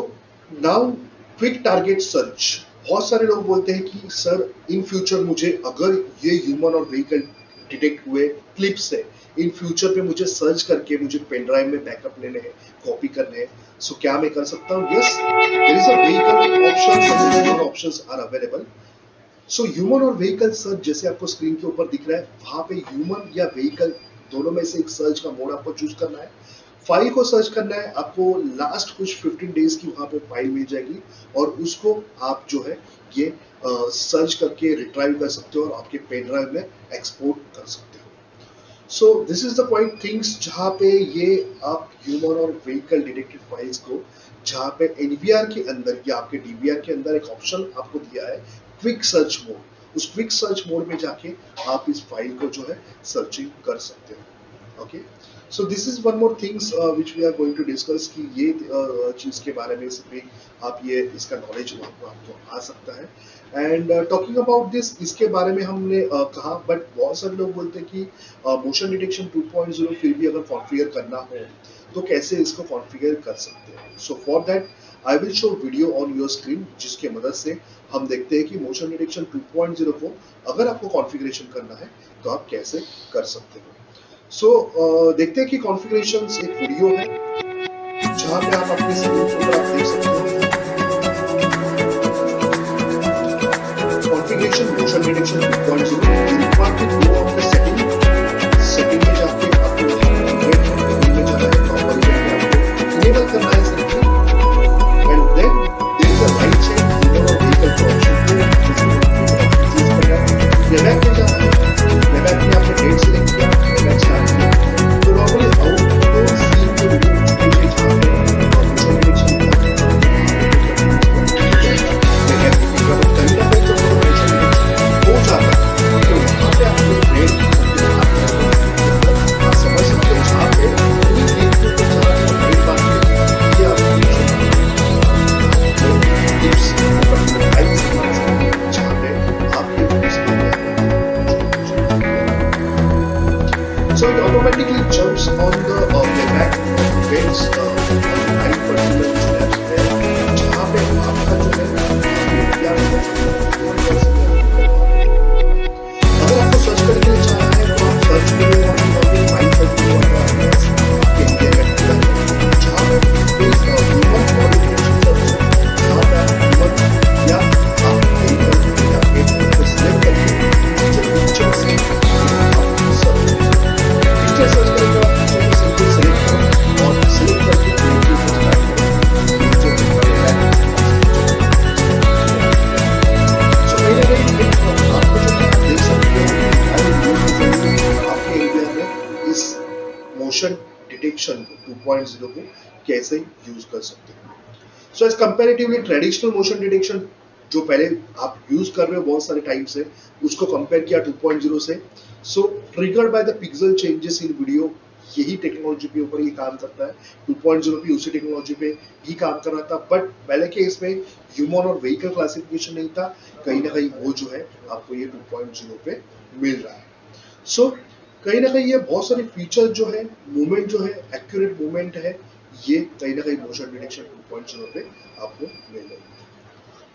now quick target search. बहुत सारे लोग बोलते हैं कि सर इन फ्यूचर मुझे अगर ये ह्यूमन और व्हीकल डिटेक्ट हुए क्लिप से इन फ्यूचर पे मुझे सर्च करके मुझे पेन ड्राइव में बैकअप लेने हैं, कॉपी करने हैं, सो क्या मैं कर सकता हूँ? Yes, there is a vehicle option, options are available. So human और व्हीकल सर्च जैसे आपको स्क्रीन के ऊपर दिख रहा है, वहां पे ह्यूमन या व्हीकल दोनों में से एक सर्च का मोड आपको चूज करना है। फाइल को सर्च करना है आपको, लास्ट कुछ 15 डेज की वहां पे फाइल मिल जाएगी और उसको आप जो है ये सर्च करके रिट्राइव कर सकते हो और आपके पेन ड्राइव में एक्सपोर्ट कर सकते हो। सो this is the point things जहाँ पे ये आप ह्यूमन और व्हीकल डिटेक्टेड फाइल्स को जहाँ पे एनवीआर के अंदर या आपके डीवीआर के अंदर एक ऑप्शन आपको दिया है क्विक सर्च मोड, उस क्विक सर्च मोड में जाके आप इस फाइल को जो है सर्चिंग कर सकते हो। Okay, so this is one more things which we are going to discuss कि ये चीज के बारे में भी आप ये इसका नॉलेज आपको आ सकता है। एंड टॉकिंग अबाउट दिस, इसके बारे में हमने कहा, बट बहुत सारे लोग बोलते हैं कि मोशन डिटेक्शन 2.0 फिर भी अगर कॉन्फ़िगर करना हो तो कैसे इसको कॉन्फ़िगर कर सकते हैं। So for that I will show video on your screen जिसके मदद से हम देखते हैं कि मोशन डिटेक्शन 2.0 को अगर आपको कॉन्फ़िगरेशन करना है तो आप कैसे कर सकते हो। सो देखते हैं कि कॉन्फ़िगरेशन एक वीडियो है जहां पे आप अपने स्क्रीन पर आप देख सकते हो configuration motion detection 2.0। Requirement go on the setting में जाके आपको में जाना है, प्रॉपर इनेबल करना है setting and then there is a right side human और व्हीकल का ऑप्शन चूज करना है। प्लेबैक में जाना है, प्लेबैक में आपने डेट सेलेक्ट किया, प्लेबैक स्टार्ट किया तो नॉर्मली आउटडोर सीन के वीडियो चुनेंगे जहाँ पे मोशन डिटेक्शन हो जाता है तो वहाँ पे आपको रेट आप समझ सकते हो जहाँ पे पूरी चीज को रेट बात किया टिप्स जहाँ पे आपके so it automatically jumps on the playback events on 9 particular steps there जहाँ पे आपका जो है अगर आपको सर्च करके जाना है तो आप सर्च करें और आपके फाइल सर्च करें आपके इंडिया का जहाँ पे इस ह्यूमन मॉडिफिकेशन सर्च जहाँ पे आप ह्यूमन या आप व्हीकल या पेपर को सिलेक्ट करके जो पिक्चर्स हैं आप सर्च पिक्चर सर्च करके आप पिक्चर को सिंपल सिलेक्ट करें और सिलेक्ट करके वीडियो को स्टार्ट करें पिक्चर को सो कहीं ना कहीं आपको जो आप देख सकते हो आपके एरिया में इस मोशन डिटेक्शन 2.0 को कैसे यूज कर सकते हैं। So as comparatively traditional motion detection जो पहले आप यूज कर रहे हो बहुत सारे टाइम से, उसको कंपेयर किया 2.0 से। So triggered by the pixel changes in video, यही टेक्नोलॉजी के ऊपर ये काम करता है। 2.0 भी उसी टेक्नोलॉजी पे ही काम कर रहा था, बट पहले के इसमें ह्यूमन और व्हीकल क्लासिफिकेशन नहीं था, कहीं ना कहीं वो जो है आपको ये 2.0 पे मिल रहा है। सो कहीं ना कहीं ये बहुत सारे फीचर जो है, मूवमेंट जो है, एक्यूरेट मूवमेंट है, ये कहीं ना कहीं मोशन डिटेक्शन 2.0 पे आपको मिल रहा है।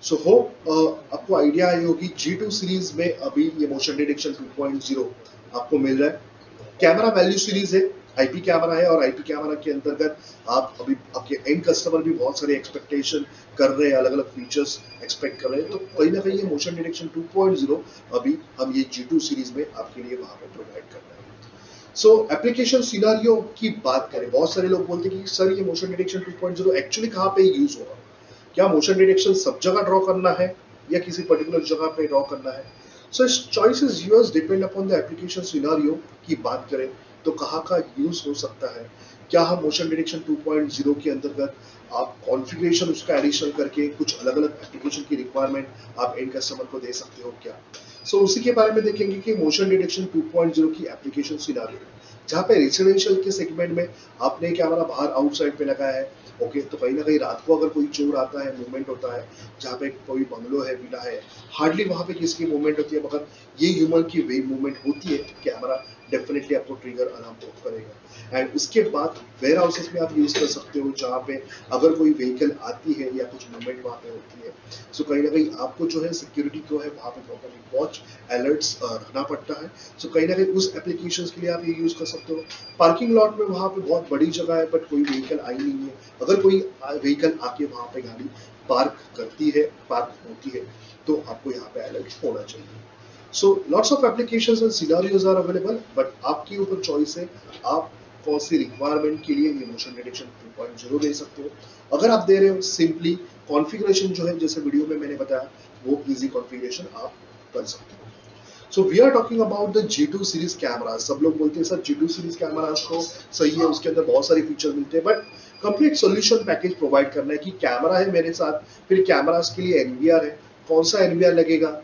सो होप आपको आइडिया आई होगी, G2 सीरीज में अभी ये मोशन डिटेक्शन 2.0 आपको मिल रहा है। कैमरा वैल्यू सीरीज है, आईपी कैमरा है, और आईपी कैमरा के अंतर्गत आप अभी आपके एंड कस्टमर भी बहुत सारे एक्सपेक्टेशन कर रहे हैं, अलग अलग फीचर्स एक्सपेक्ट कर रहे हैं, तो कहीं ना कहीं ये मोशन डिटेक्शन 2.0 अभी हम ये G2 सीरीज में आपके लिए वहां पर प्रोवाइड कर रहे हैं। सो एप्लीकेशन सिनारियो की बात करें, बहुत सारे लोग बोलते हैं कि सर ये मोशन डिटेक्शन 2.0 एक्चुअली कहाँ पे यूज होगा, क्या मोशन डिटेक्शन सब जगह ड्रॉ करना है या किसी पर्टिकुलर जगह पे ड्रॉ करना है। सो choice is yours, depend upon the application scenario की बात करें तो कहाँ का यूज हो सकता है। क्या हम मोशन डिटेक्शन 2.0 के अंतर्गत आप कॉन्फ़िगरेशन उसका एडिशनल करके कुछ अलग अलग एप्लीकेशन की रिक्वायरमेंट आप एंड कस्टमर को दे सकते हो क्या। सो उसी के बारे में देखेंगे कि मोशन डिटेक्शन 2.0 की एप्लीकेशन सिनारियो, जहाँ पे रेसिडेंशियल के सेगमेंट में आपने कैमरा बाहर आउटसाइड पे लगाया है, ओके, तो कहीं ना कहीं रात को अगर कोई चोर आता है, मूवमेंट होता है, जहाँ पे कोई बंगलो है, विला है, हार्डली वहां पे किसकी मूवमेंट होती है, मगर ये ह्यूमन की वे मूवमेंट होती है, कैमरा डेफिनेटली आपको ट्रिगर अलार्म पोर्ट करेगा। एंड उसके बाद वेयर हाउसेस में आप यूज कर सकते हो, जहाँ पे अगर कोई व्हीकल आती है या कुछ मूवमेंट वहां पे होती है, सो कहीं ना कहीं आपको जो है सिक्योरिटी को है वहां पे प्रॉपरली वॉच अलर्ट्स रखना पड़ता है। सो कहीं ना कहीं उस एप्लीकेशंस के लिए आप ये यूज कर सकते हो। पार्किंग लॉट में वहां पे बहुत बड़ी जगह है, बट कोई व्हीकल आई नहीं है, अगर कोई व्हीकल आके वहां पे गाड़ी पार्क करती है, पार्क होती है, तो आपको यहाँ पे अलर्ट होना चाहिए। So lots of applications and scenarios are available, but आपके ऊपर चॉइस है, आप कौन सी रिक्वायरमेंट के लिए ये मोशन डिटेक्शन 2.0 दे सकते हो। अगर आप दे रहे हो सिंपली कॉन्फ़िगरेशन जो है, जैसे वीडियो में मैंने बताया, वो इजी कॉन्फ़िगरेशन आप कर सकते हो। So we are talking about the G2 series camera. सब लोग बोलते हैं सर G2 सीरीज कैमरा तो सही है, उसके अंदर बहुत सारे फीचर मिलते हैं, but complete solution package provide करना है कि कैमरा है मेरे साथ, फिर कैमरास के लिए एनवीआर है, कौन सा एनवीआर लगेगा,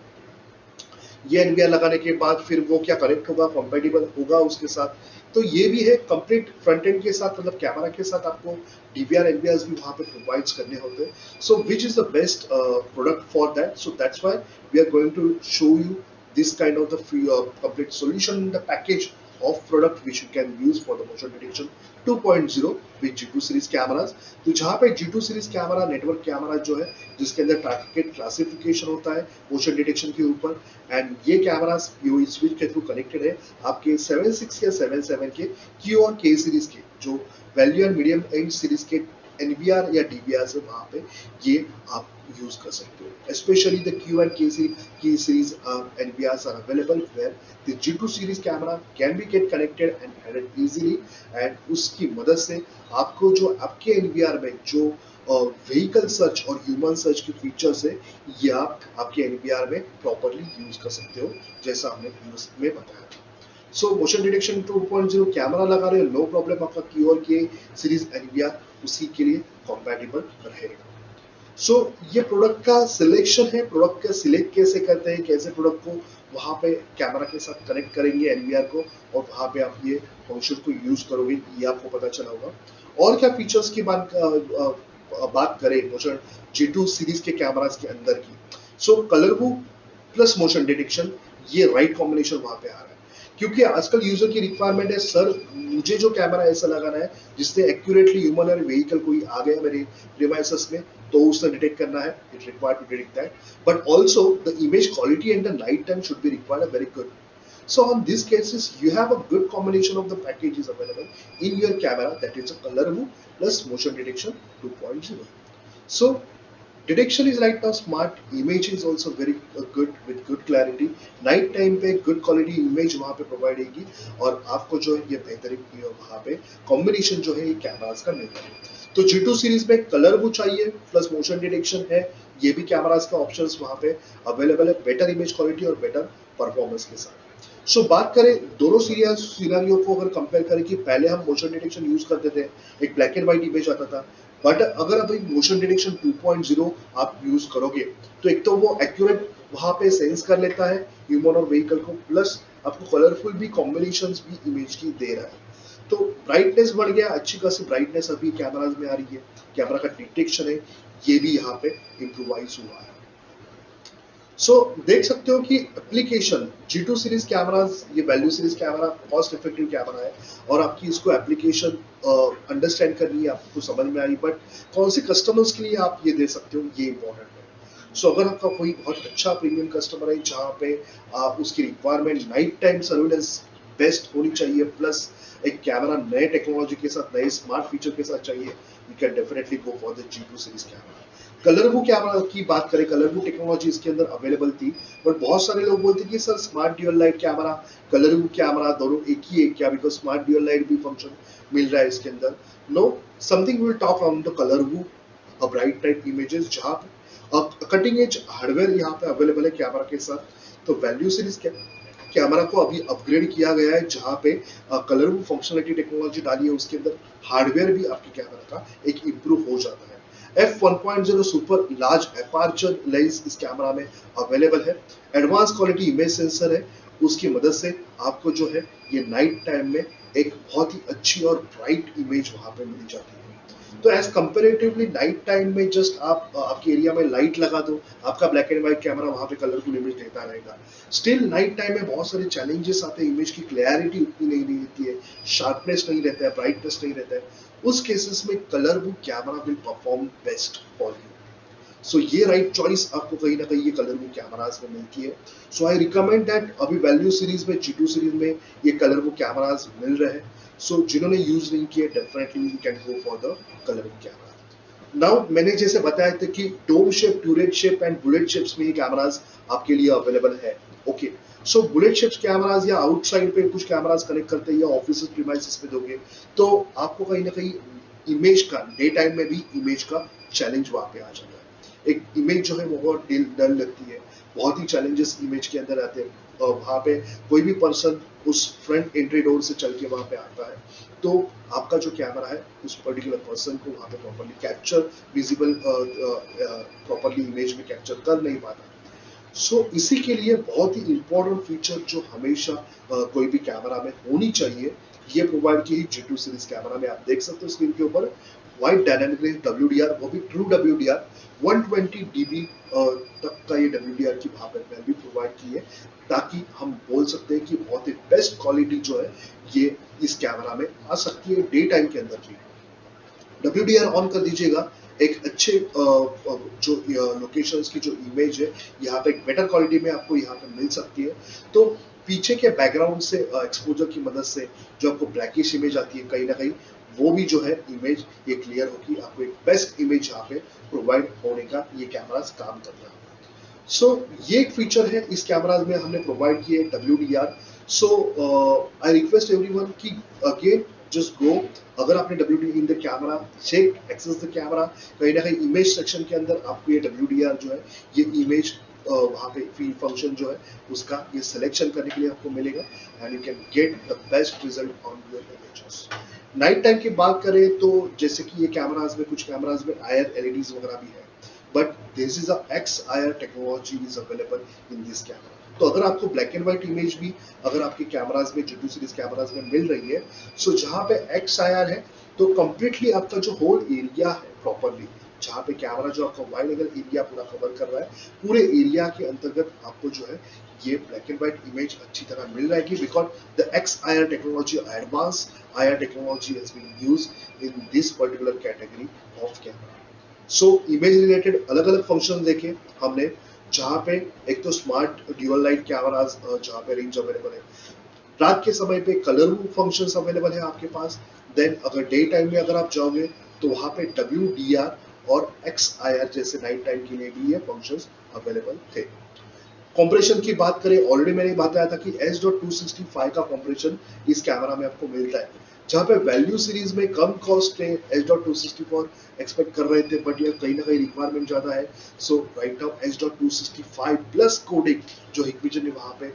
ये एनवीआर लगाने के बाद फिर वो क्या कनेक्ट होगा, कंपेटिबल होगा उसके साथ, तो ये भी है कंप्लीट फ्रंट एंड के साथ, मतलब कैमरा के साथ आपको डीवीआर एनवीआर भी वहां पे प्रोवाइड करने होते हैं। So which is the best product for that, so that's why we are going to show you this kind of the free complete solution in the package of product which you can use for the motion detection 2.0 with G2 series cameras। तो जहाँ पे G2 series camera network camera जो है, जिसके अंदर target classification होता है motion detection के ऊपर, एंड ये कैमरास स्विच के थ्रू कनेक्टेड है आपके 7.6 या 7.7 के Q और K सीरीज के, जो value and medium and series के एनवीआर या डीवीआर से वहां पे ये आप यूज कर सकते हो। Specially the Q and K series NVRs are available where the G2 series camera can be get connected and added easily, and उसकी मदद से आपको जो आपके NVR में जो व्हीकल सर्च और ह्यूमन सर्च के फीचर्स है, ये आप आपके NVR में प्रॉपरली यूज कर सकते हो, जैसा हमने प्रीवियस में बताया था। सो मोशन डिटेक्शन 2.0 कैमरा लगा रहे हो, नो प्रॉब्लम, आपका Q और K सीरीज एनवीआर उसी के लिए कॉम्पैटिबल रहेगा। सो ये प्रोडक्ट का सिलेक्शन है, प्रोडक्ट का सिलेक्ट कैसे करते हैं, कैसे प्रोडक्ट को वहां पे कैमरा के साथ कनेक्ट करेंगे एनवीआर को, और वहां पे आप ये फंक्शन को यूज करोगे, ये आपको पता चला होगा। और क्या फीचर्स की बात करें मोशन G2 सीरीज के कैमरास के अंदर की, सो कलर वो प्लस मोशन डिटेक्शन, ये राइट कॉम्बिनेशन वहां पे आ रहा है, क्योंकि आजकल यूजर की रिक्वायरमेंट है, सर मुझे जो कैमरा ऐसा लगाना है जिससे एक्यूरेटली ह्यूमन और व्हीकल कोई आ गया मेरे प्रीमाइसेस में, तो उसने डिटेक्ट करना है, it required to detect that, but also the image quality and the night time should be required a very good। So on these cases you have a good combination of the packages available in your camera, that is a color move plus motion detection 2.0। So detection is right now smart, image is also very good with good clarity, night time पे good quality image वहां पे provide होगी, और आपको जो है ये बेहतरीन वहां पे कॉम्बिनेशन जो है ये कैमरास का मिलता है। तो G2 सीरीज में कलर वो चाहिए प्लस मोशन डिटेक्शन है, ये भी कैमरास का ऑप्शंस वहां पे अवेलेबल है, बेटर इमेज क्वालिटी और बेटर परफॉर्मेंस के साथ। सो बात करें दोनों सिनेरियो को अगर कंपेयर करें कि पहले हम मोशन डिटेक्शन यूज करते थे, एक ब्लैक एंड व्हाइट इमेज आता था, बट अगर आप मोशन डिटेक्शन 2.0 आप यूज करोगे तो एक तो वो एक्यूरेट वहां पे सेंस कर लेता है ह्यूमन और व्हीकल को, प्लस आपको कलरफुल भी कॉम्बिनेशंस भी इमेज की दे रहा है। तो ब्राइटनेस बढ़ गया, अच्छी खासी ब्राइटनेस अभी कैमराज में आ रही है, कैमरा का डिटेक्शन है ये भी यहाँ पे इम्प्रोवाइज हुआ है। सो देख सकते हो कि एप्लीकेशन G2 सीरीज कैमराज, ये value series camera cost effective camera है और आपकी इसको एप्लीकेशन अंडरस्टैंड करनी है, आपको समझ में आई, बट कौन से कस्टमर्स के लिए आप ये दे सकते हो ये इंपॉर्टेंट है। सो अगर आपका कोई बहुत अच्छा प्रीमियम कस्टमर है जहाँ पे आप उसकी requirement night time surveillance best होनी चाहिए, प्लस एक कैमरा नए टेक्नोलॉजी के साथ, नए स्मार्ट फीचर के साथ चाहिए, you can definitely go for the G2 series camera. ColorVu camera की बात करें, कलरवू टेक्नोलॉजी इसके अंदर अवेलेबल थी, बट बहुत सारे लोग बोलते हैं कि sir smart dual light camera, ColorVu camera दोनों एक ही है क्या, बिकॉज स्मार्ट ड्यूअल लाइट भी फंक्शन मिल रहा है इसके अंदर। No, something will talk on the ColorVu bright type images, जहां पे कटिंग एज हार्डवेयर यहाँ पे अवेलेबल है कैमरा के साथ। तो वैल्यू सीरीज कैमरा को अभी अपग्रेड किया गया है, जहां पे कलरवू फंक्शनलिटी टेक्नोलॉजी डाली है, उसके अंदर हार्डवेयर भी आपके कैमरा का एक इंप्रूव हो जाता है। f1.0 super large aperture lens इस कैमरा में अवेलेबल है, एडवांस क्वालिटी इमेज सेंसर है, उसकी मदद से आपको जो है ये नाइट टाइम में एक बहुत ही अच्छी और ब्राइट इमेज वहां पे मिल जाती है। तो एज कंपेरेटिवली नाइट टाइम में जस्ट आप आपके एरिया में लाइट लगा दो, आपका ब्लैक एंड व्हाइट कैमरा वहां पे कलरफुल इमेज देता रहेगा। स्टिल नाइट टाइम में बहुत सारे चैलेंजेस आते हैं, इमेज की क्लैरिटी उतनी नहीं रहती है, शार्पनेस नहीं रहता है, ब्राइटनेस नहीं रहता है। उस केसेस में ColorVu camera will perform best for you. So ये राइट चॉइस आपको कहीं ना कहीं ये कलरवू कैमराज में मिलती है। सो आई रिकमेंड दैट अभी वैल्यू सीरीज में, G2 सीरीज में ये कलरवू कैमराज मिल रहे हैं। सो जिन्होंने यूज नहीं किए definitely you can go for the ColorVu camera. Now मैंने जैसे बताया था कि dome shape, turret shape and bullet shapes में ये कैमराज आपके लिए अवेलेबल है। Okay, so bullet shapes cameras या आउटसाइड पे कुछ कैमराज कनेक्ट करते हैं या ऑफिस प्रीमाइसेस पे दोगे तो आपको कहीं ना कहीं इमेज का, डे टाइम में भी इमेज का चैलेंज वहां पे आ जाता है। एक इमेज जो है वो बहुत डल लगती है, बहुत ही चैलेंजेस इमेज के अंदर आते हैं। वहां पे कोई भी पर्सन उस फ्रंट एंट्री डोर से चल के वहां पे आता है तो आपका जो कैमरा है उस पर्टिकुलर पर्सन को वहां पे properly capture, visible properly image में कैप्चर कर नहीं पाता। सो इसी के लिए बहुत ही इंपॉर्टेंट फीचर जो हमेशा कोई भी कैमरा में होनी चाहिए, ये प्रोवाइड की G2 सीरीज कैमरा में। आप देख सकते हो स्क्रीन के ऊपर वाइड डायनामिक रेंज WDR, वो भी ट्रू WDR 120 dB तक का ये WDR की वहां पर वैल्यू प्रोवाइड की है, ताकि हम बोल सकते हैं कि बहुत ही बेस्ट क्वालिटी जो है ये इस कैमरा में आ सकती है डे टाइम के अंदर भी। WDR ऑन कर दीजिएगा, एक अच्छे जो लोकेशंस की जो इमेज है यहाँ पे एक बेटर क्वालिटी में आपको यहाँ पे मिल सकती है। तो पीछे के बैकग्राउंड से एक्सपोजर की मदद से जो आपको ब्लैकिश इमेज आती है कहीं ना कहीं वो भी जो है इमेज ये क्लियर होगी, आपको एक बेस्ट इमेज यहाँ पे प्रोवाइड होने का ये कैमरास काम कर रहा है। सो ये एक फीचर है इस कैमराज में हमने प्रोवाइड किए WDR। So I request everyone कि अगेन जस्ट गो, अगर आपने WDR in the camera check access the camera, कहीं ना कहीं इमेज सेक्शन के अंदर आपको ये WDR जो है ये इमेज वहां पे फील्ड फंक्शन जो है उसका ये सिलेक्शन करने के लिए आपको मिलेगा and you can get the best result on your images. Night time की बात करें तो जैसे कि ये कैमराज में, कुछ कैमराज में IR LEDs वगैरह भी है, but this is a XIR technology is available in this camera. तो अगर आपको ब्लैक एंड व्हाइट इमेज भी अगर आपके कैमराज में, G2 सीरीज कैमराज में मिल रही है, सो जहां पे XIR है तो कंप्लीटली आपका जो होल एरिया है प्रॉपरली, जहां पे कैमरा जो आपका वाइड एंगल एरिया पूरा कवर कर रहा है, पूरे एरिया के अंतर्गत आपको जो है ये ब्लैक एंड व्हाइट इमेज अच्छी तरह मिल रहेगी, because the XIR technology, advance IR technology has been used in this particular category of camera. So image related अलग अलग फंक्शन देखे हमने, जहां पे एक तो स्मार्ट ड्यूअल लाइट कैमराज जहां पे रेंज अवेलेबल है, रात के समय पे कलरफुल फंक्शंस अवेलेबल है आपके पास। देन अगर डे टाइम में अगर आप जाओगे तो वहां पे WDR और XIR जैसे नाइट टाइम के लिए भी ये फंक्शंस अवेलेबल थे। कंप्रेशन की बात करें, ऑलरेडी मैंने बताया था कि S.265 का कंप्रेशन इस कैमरा में आपको मिलता है, जहाँ पे वैल्यू सीरीज में कम कॉस्ट है H.264 एक्सपेक्ट कर रहे थे, बट ये कहीं ना कहीं रिक्वायरमेंट ज्यादा है। So right now H.265 plus coding जो हिकविजन ने वहाँ पे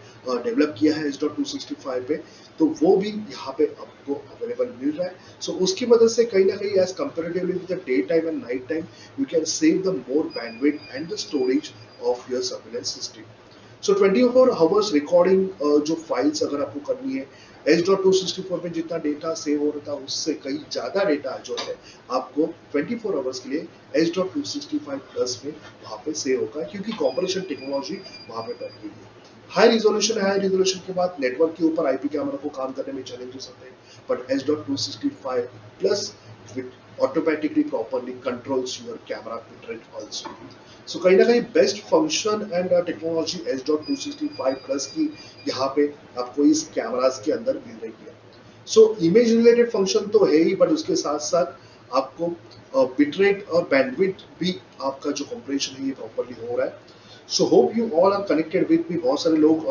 डेवलप किया है H.265 पे, तो वो भी यहाँ पे आपको अवेलेबल मिल रहा है। सो उसकी मदद से कहीं ना कहीं as comparatively with the day time and night time you can save the more bandwidth and the storage of your surveillance system. So 24 hours recording जो फाइल्स अगर आपको करनी है H.264 में जितना डेटा सेव हो रहा था उससे कई ज्यादा डेटा जो है आपको 24 आवर्स के लिए H.265 प्लस में वहां पे सेव होगा, क्योंकि कॉम्प्रेशन टेक्नोलॉजी वहां पे बढ़ गई है। हाई रिजोल्यूशन के बाद नेटवर्क के ऊपर आईपी कैमरा को काम करने में चैलेंजेस होते हैं, but H.265 plus automatically properly controls your camera bitrate also. So कहीं ना कहीं best function and technology H.265 plus की यहाँ पे आपको इस कैमरास के अंदर मिल रही है। सो इमेज रिलेटेड फंक्शन तो है ही, बट उसके साथ साथ आपको बिटरेट और बैंडविड्थ भी आपका जो कंप्रेशन है ये प्रॉपरली हो रहा है। So hope you all are connected with me. बहुत सारे लोग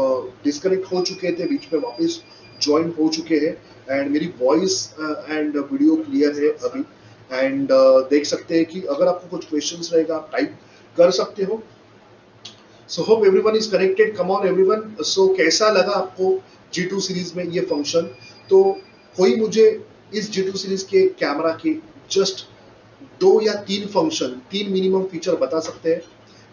डिस्कनेक्ट हो चुके थे, बीच में वापस ज्वाइन हो चुके हैं, एंड मेरी वॉइस एंड वीडियो क्लियर है अभी। एंड देख सकते हैं कि अगर आपको कुछ क्वेश्चंस रहेगा आप टाइप कर सकते हो। So hope everyone is connected. Come on everyone. So कैसा लगा आपको G2 सीरीज में ये फंक्शन? तो कोई मुझे इस G2 सीरीज के कैमरा के जस्ट 2 या 3 फंक्शन, 3 मिनिमम फीचर बता सकते हैं?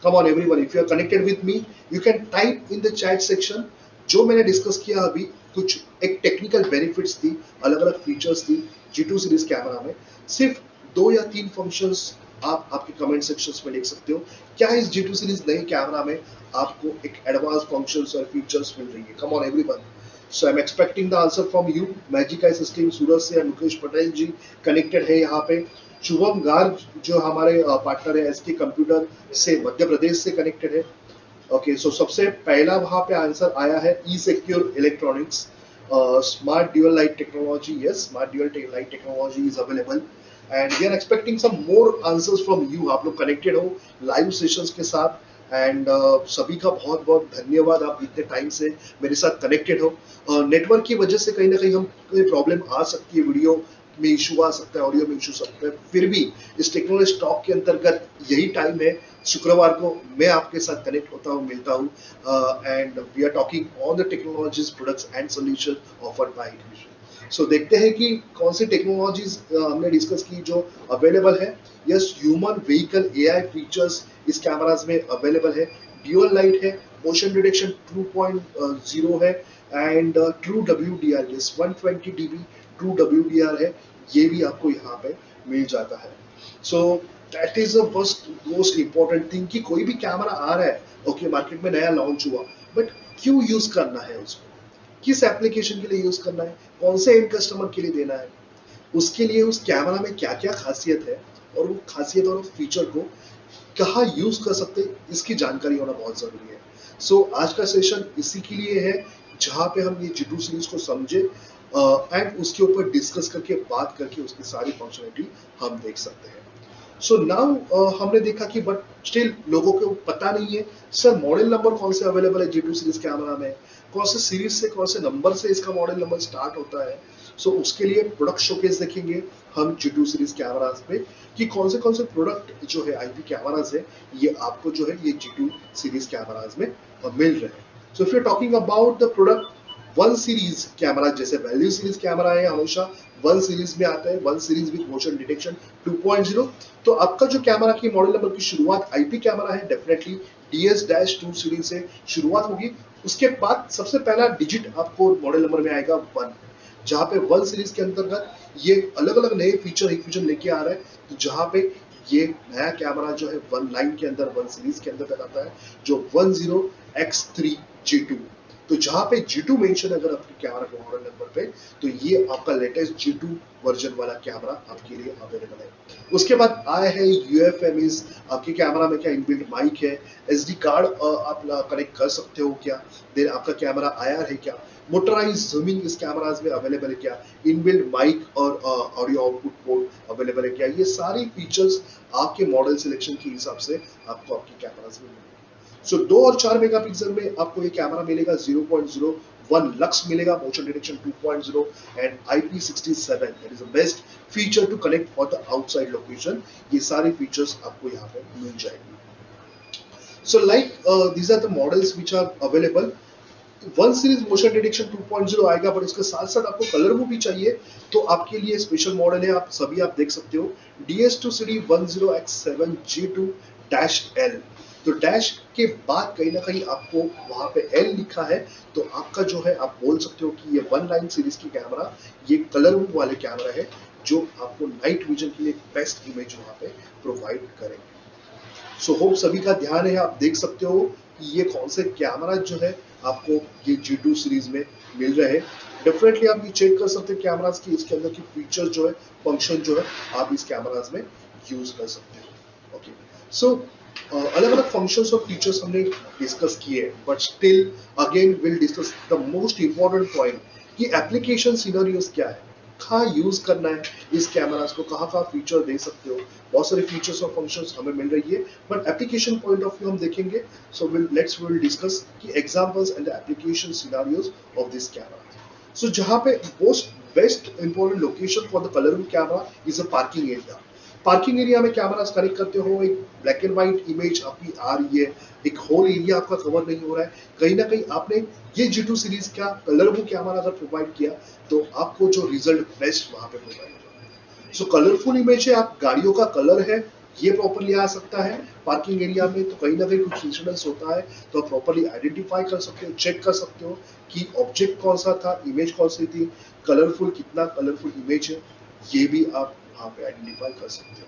Come on everyone, if you are connected with me you can type in the chat section. जो मैंने डिस्कस किया अभी, कुछ एक टेक्निकल बेनिफिट्स थी, अलग अलग फीचर्स थी G2 सीरीज कैमरा में, सिर्फ 2 या 3 फंक्शंस आप आपके कमेंट सेक्शंस में लिख सकते हो। क्या इस G2 सीरीज नए कैमरा में आपको एक एडवांस फंक्शंस और फीचर्स मिल रही है? Come on everyone. So I am expecting the answer from you. Magic eye system Surat से मुकेश पटेल जी कनेक्टेड है यहाँ पे। शुभम गार्ग जो हमारे पार्टनर है SK कंप्यूटर से मध्य प्रदेश से कनेक्टेड है। ओके, सो सबसे पहला वहां पे आंसर आया है E-Secure electronics, smart dual light technology. Yes, smart dual light technology is available and we are expecting some more answers from you. आप लोग कनेक्टेड हो लाइव सेशंस के साथ, एंड सभी का बहुत बहुत धन्यवाद, आप इतने टाइम से मेरे साथ कनेक्टेड हो। नेटवर्क की वजह से कहीं ना कहीं हम कोई प्रॉब्लम आ सकती है, वीडियो में इशू आ सकता है, ऑडियो में इशू सकता है, फिर भी इस टेक्नोलॉजी टॉक के अंतर्गत यही टाइम है शुक्रवार को मैं आपके साथ कनेक्ट होता हूँ, मिलता हूँ, and we are talking on the technologies, products and solution offered by Hikvision. So देखते हैं कि कौन सी टेक्नोलॉजीज हमने डिस्कस की जो अवेलेबल है। Yes, human vehicle AI features इस कैमराज में अवेलेबल है। ड्यूअल लाइट है, मोशन डिटेक्शन 2.0 है, and true WDR, yes 120 dB true WDR है, ये भी आपको यहाँ पे मिल जाता है। So that is the most important thing कि कोई भी कैमरा आ रहा है, ओके, मार्केट में नया लॉन्च हुआ, बट क्यों यूज करना है उसको, किस एप्लीकेशन के लिए यूज करना है, कौन से एंड कस्टमर के लिए देना है, उसके लिए उस कैमरा में क्या क्या खासियत है, और वो खासियत और फीचर को कहाँ यूज कर सकते हैं, इसकी जानकारी होना बहुत जरूरी है। सो आज का सेशन इसी के लिए है, जहाँ पे हम ये G2 सीरीज को समझे एंड उसके ऊपर डिस्कस करके, बात करके उसकी सारी फंक्शनलिटी हम देख सकते हैं। सो नाउ हमने देखा कि बट स्टिल लोगों को पता नहीं है सर मॉडल नंबर कौन से अवेलेबल है G2 सीरीज कैमरा में, कौन से सीरीज से, कौन से नंबर से इसका मॉडल नंबर स्टार्ट होता है। सो उसके लिए प्रोडक्ट शोकेस देखेंगे हम G2 सीरीज कैमरास पे कि कौन से प्रोडक्ट जो है IP कैमरास है ये आपको जो है ये G2 सीरीज कैमरास में मिल रहे हैं। So if you are talking about the product 1 series camera, जैसे वैल्यू सीरीज कैमरा है हमेशा 1 सीरीज में आता है, 1 सीरीज विद मोशन डिटेक्शन 2.0। तो आपका जो कैमरा की मॉडल नंबर की शुरुआत IP कैमरा है, डेफिनेटली DS-2 सीरीज से शुरुआत होगी। उसके बाद सबसे पहला डिजिट आपको मॉडल नंबर में आएगा 1, जहाँ पे 1 सीरीज के अंतर्गत ये अलग अलग नए फीचर हिकविजन लेके आ रहा है, तो जहाँ पे ये नया कैमरा जो है 1 लाइन के अंदर 1 सीरीज के अंदर आता है, जो 10X3 G2। तो जहाँ पे G2 मेंशन अगर आपके कैमरा के मॉडल नंबर पे, तो ये आपका लेटेस्ट G2 वर्जन वाला कैमरा आपके लिए अवेलेबल है। उसके बाद आया है UFMs, आपके कैमरा में क्या इनबिल्ट माइक है, SD कार्ड आप कनेक्ट कर सकते हो क्या, देन आपका कैमरा IR है क्या, मोटराइज जूमिंग इस कैमराज में अवेलेबल है क्या, इनबिल्ट माइक और ऑडियो आउटपुट पोर्ट अवेलेबल है क्या, ये सारी फीचर्स आपके मॉडल सिलेक्शन के हिसाब से आपको आपके कैमराज में मिलेंगे। सो 2 और 4 मेगापिक्सल में आपको ये कैमरा मिलेगा, 0.0 1 लक्स मिलेगा, motion detection 2.0 and IP67 that is the best feature to connect for the outside location. ये सारे फीचर्स आपको यहाँ पे मिल जाएंगे। So like these are the models which are available। One series motion detection 2.0 आएगा, पर इसके साथ साथ आपको कलर वो भी चाहिए तो आपके लिए स्पेशल मॉडल है, आप सभी आप देख सकते हो DS2CD 10X7G2-L। तो डैश के बाद कहीं ना कहीं आपको वहां पे L लिखा है, तो आपका जो है आप बोल सकते हो कि ये 19 सीरीज की कैमरा, ये कलर वो वाले कैमरा है जो आपको नाइट विजन के लिए बेस्ट इमेज वहां पे प्रोवाइड करेंगे। सो होप सभी का ध्यान है, आप देख सकते हो कि ये कौन से कैमरा जो है आपको ये G2 सीरीज में मिल रहे हैं। डेफिनेटली आप ये चेक कर सकते हैं कैमरास की, इसके अंदर की फीचर जो है, फंक्शन जो है, आप इस कैमरास में यूज कर सकते हो। ओके, सो अलग अलग फंक्शंस और फीचर्स हमने डिस्कस किए, but still again will discuss the most important point कि एप्लीकेशन सिनेरियोस क्या है, कहाँ यूज करना है इस कैमरास को, कहाँ फीचर दे सकते हो। बहुत सारे फीचर्स और फंक्शंस हमें मिल रही है, but application point of view हम देखेंगे। सो विल डिस्कस कि examples and the application scenarios of this camera. So जहाँ पे most best important location for the colourful camera is a parking area. Parking area में camera connect करते हो, एक black and white image आपकी आ रही है, एक होल एरिया आपका कवर नहीं हो रहा है, कहीं ना कहीं आपने ये G2 सीरीज का कलरफुल कैमरा अगर प्रोवाइड किया तो आपको जो रिजल्ट बेस्ट वहां पे प्रोवाइड होगा। सो कलरफुल इमेज है, आप गाड़ियों का कलर है ये प्रॉपरली आ सकता है पार्किंग एरिया में, तो कहीं ना कहीं कुछ इंसिडेंस होता है तो आप प्रॉपरली आइडेंटिफाई कर सकते हो, चेक कर सकते हो कि ऑब्जेक्ट कौन सा था, इमेज कौन सी थी, कलरफुल कितना कलरफुल इमेज है, ये भी आप वहां पे आइडेंटिफाई कर सकते हो।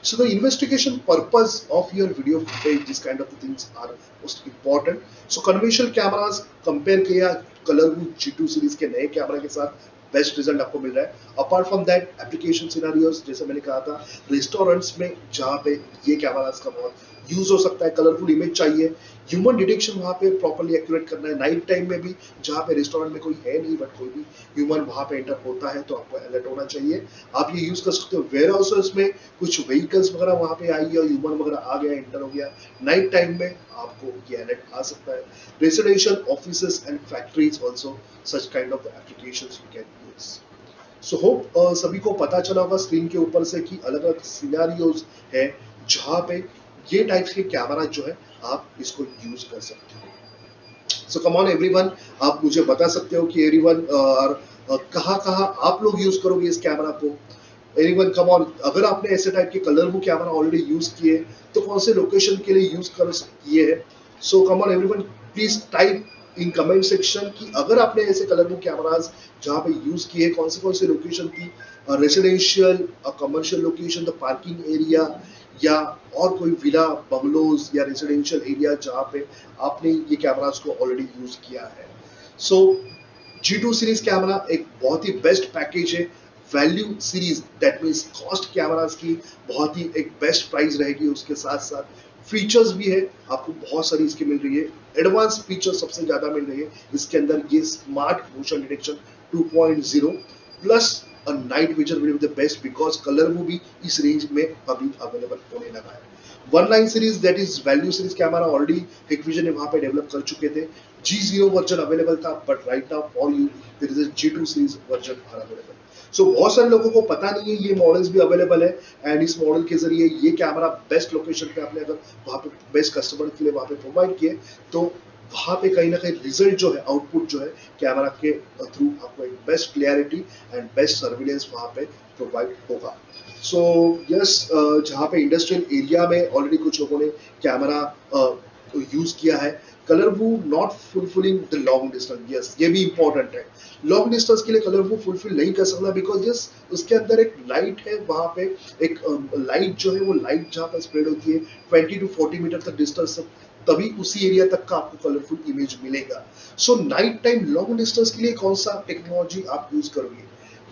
So the investigation purpose of your video footage, this kind of things are most important. So conventional cameras compare किया कलरफुल G2 सीरीज के नए कैमरा के साथ बेस्ट रिजल्ट आपको मिल रहा है। Apart from that application scenarios, जैसे मैंने कहा था, रेस्टोरेंट्स में जहाँ पे ये कैमरास का बहुत यूज हो सकता है, कलरफुल इमेज चाहिए, ह्यूमन डिटेक्शन वहाँ पे प्रॉपर्ली एक्यूरेट करना है, नाइट टाइम में भी जहाँ पे रेस्टोरेंट में कोई है नहीं बट कोई भी ह्यूमन वहाँ पे एंटर होता है तो आपको अलर्ट होना चाहिए। आप ये यूज कर सकते हो वेयर हाउसेस में, कुछ व्हीकल्स वगैरह वहाँ पे आई है, ह्यूमन वगैरह आ गया, एंटर हो गया, नाइट टाइम में आपको ये अलर्ट आ सकता है। Residential offices and factories also such kind of applications you can use. So hope सभी को पता चला होगा स्क्रीन के ऊपर से कि अलग अलग सिनेरियोज है जहाँ पे ये टाइप्स के कैमरा जो है आप इसको यूज कर सकते हो। सो कम ऑन एवरीवन, आप मुझे बता सकते हो कि एवरीवन कहाँ आप लोग यूज करोगे इस कैमरा को। एवरीवन कम ऑन, अगर आपने ऐसे टाइप के कलरफुल कैमरा ऑलरेडी यूज किए तो कौन से लोकेशन के लिए यूज कर किए है। So come on everyone, please type in comment section कि अगर आपने ऐसे कलरफुल कैमरास जहाँ पे यूज किए कौन से लोकेशन थी, residential, commercial location, the parking area, या और कोई विला, बंगलोज या रेसिडेंशियल एरिया जहाँ पे आपने ये कैमरास को ऑलरेडी यूज किया है। सो G2 सीरीज कैमरा एक बहुत ही बेस्ट पैकेज है, value series that means cost cameras की बहुत ही एक बेस्ट प्राइस रहेगी, उसके साथ साथ फीचर्स भी है, आपको बहुत सारी इसकी मिल रही है, एडवांस फीचर सबसे ज्यादा मिल रही है इसके अंदर, ये smart motion detection 2.0 plus a night vision will be the best because colour वो भी इस रेंज में अभी अवेलेबल होने लगा है। 19 series that is value series camera already Hikvision ने वहां पे डेवलप कर चुके थे, G0 वर्जन अवेलेबल था, but right now for you there is a G2 series version are available. So बहुत सारे लोगों को पता नहीं है ये मॉडल्स भी अवेलेबल है, एंड इस मॉडल के जरिए ये कैमरा बेस्ट लोकेशन पे आपने अगर वहां पे बेस्ट कस्टमर के लिए वहां पे प्रोवाइड किए तो वहां पे कहीं ना कहीं रिजल्ट जो है, आउटपुट जो है कैमरा के थ्रू आपको एक best clarity and best surveillance वहां पे प्रोवाइड होगा। सो यस, जहाँ पे इंडस्ट्रियल एरिया में ऑलरेडी कुछ लोगों ने कैमरा यूज किया है, कलर वो not fulfilling the long distance, yes ये भी इंपॉर्टेंट है, लॉन्ग डिस्टेंस के लिए कलर वो फुलफिल नहीं कर सकता बिकॉज यस उसके अंदर एक लाइट है, वहां पे एक लाइट जो है वो लाइट जहाँ पर स्प्रेड होती है 20 to 40 मीटर तक डिस्टेंस, तभी उसी एरिया तक का आपको कलरफुल इमेज मिलेगा। सो नाइट टाइम लॉन्ग डिस्टेंस के लिए कौन सा टेक्नोलॉजी आप यूज करोगे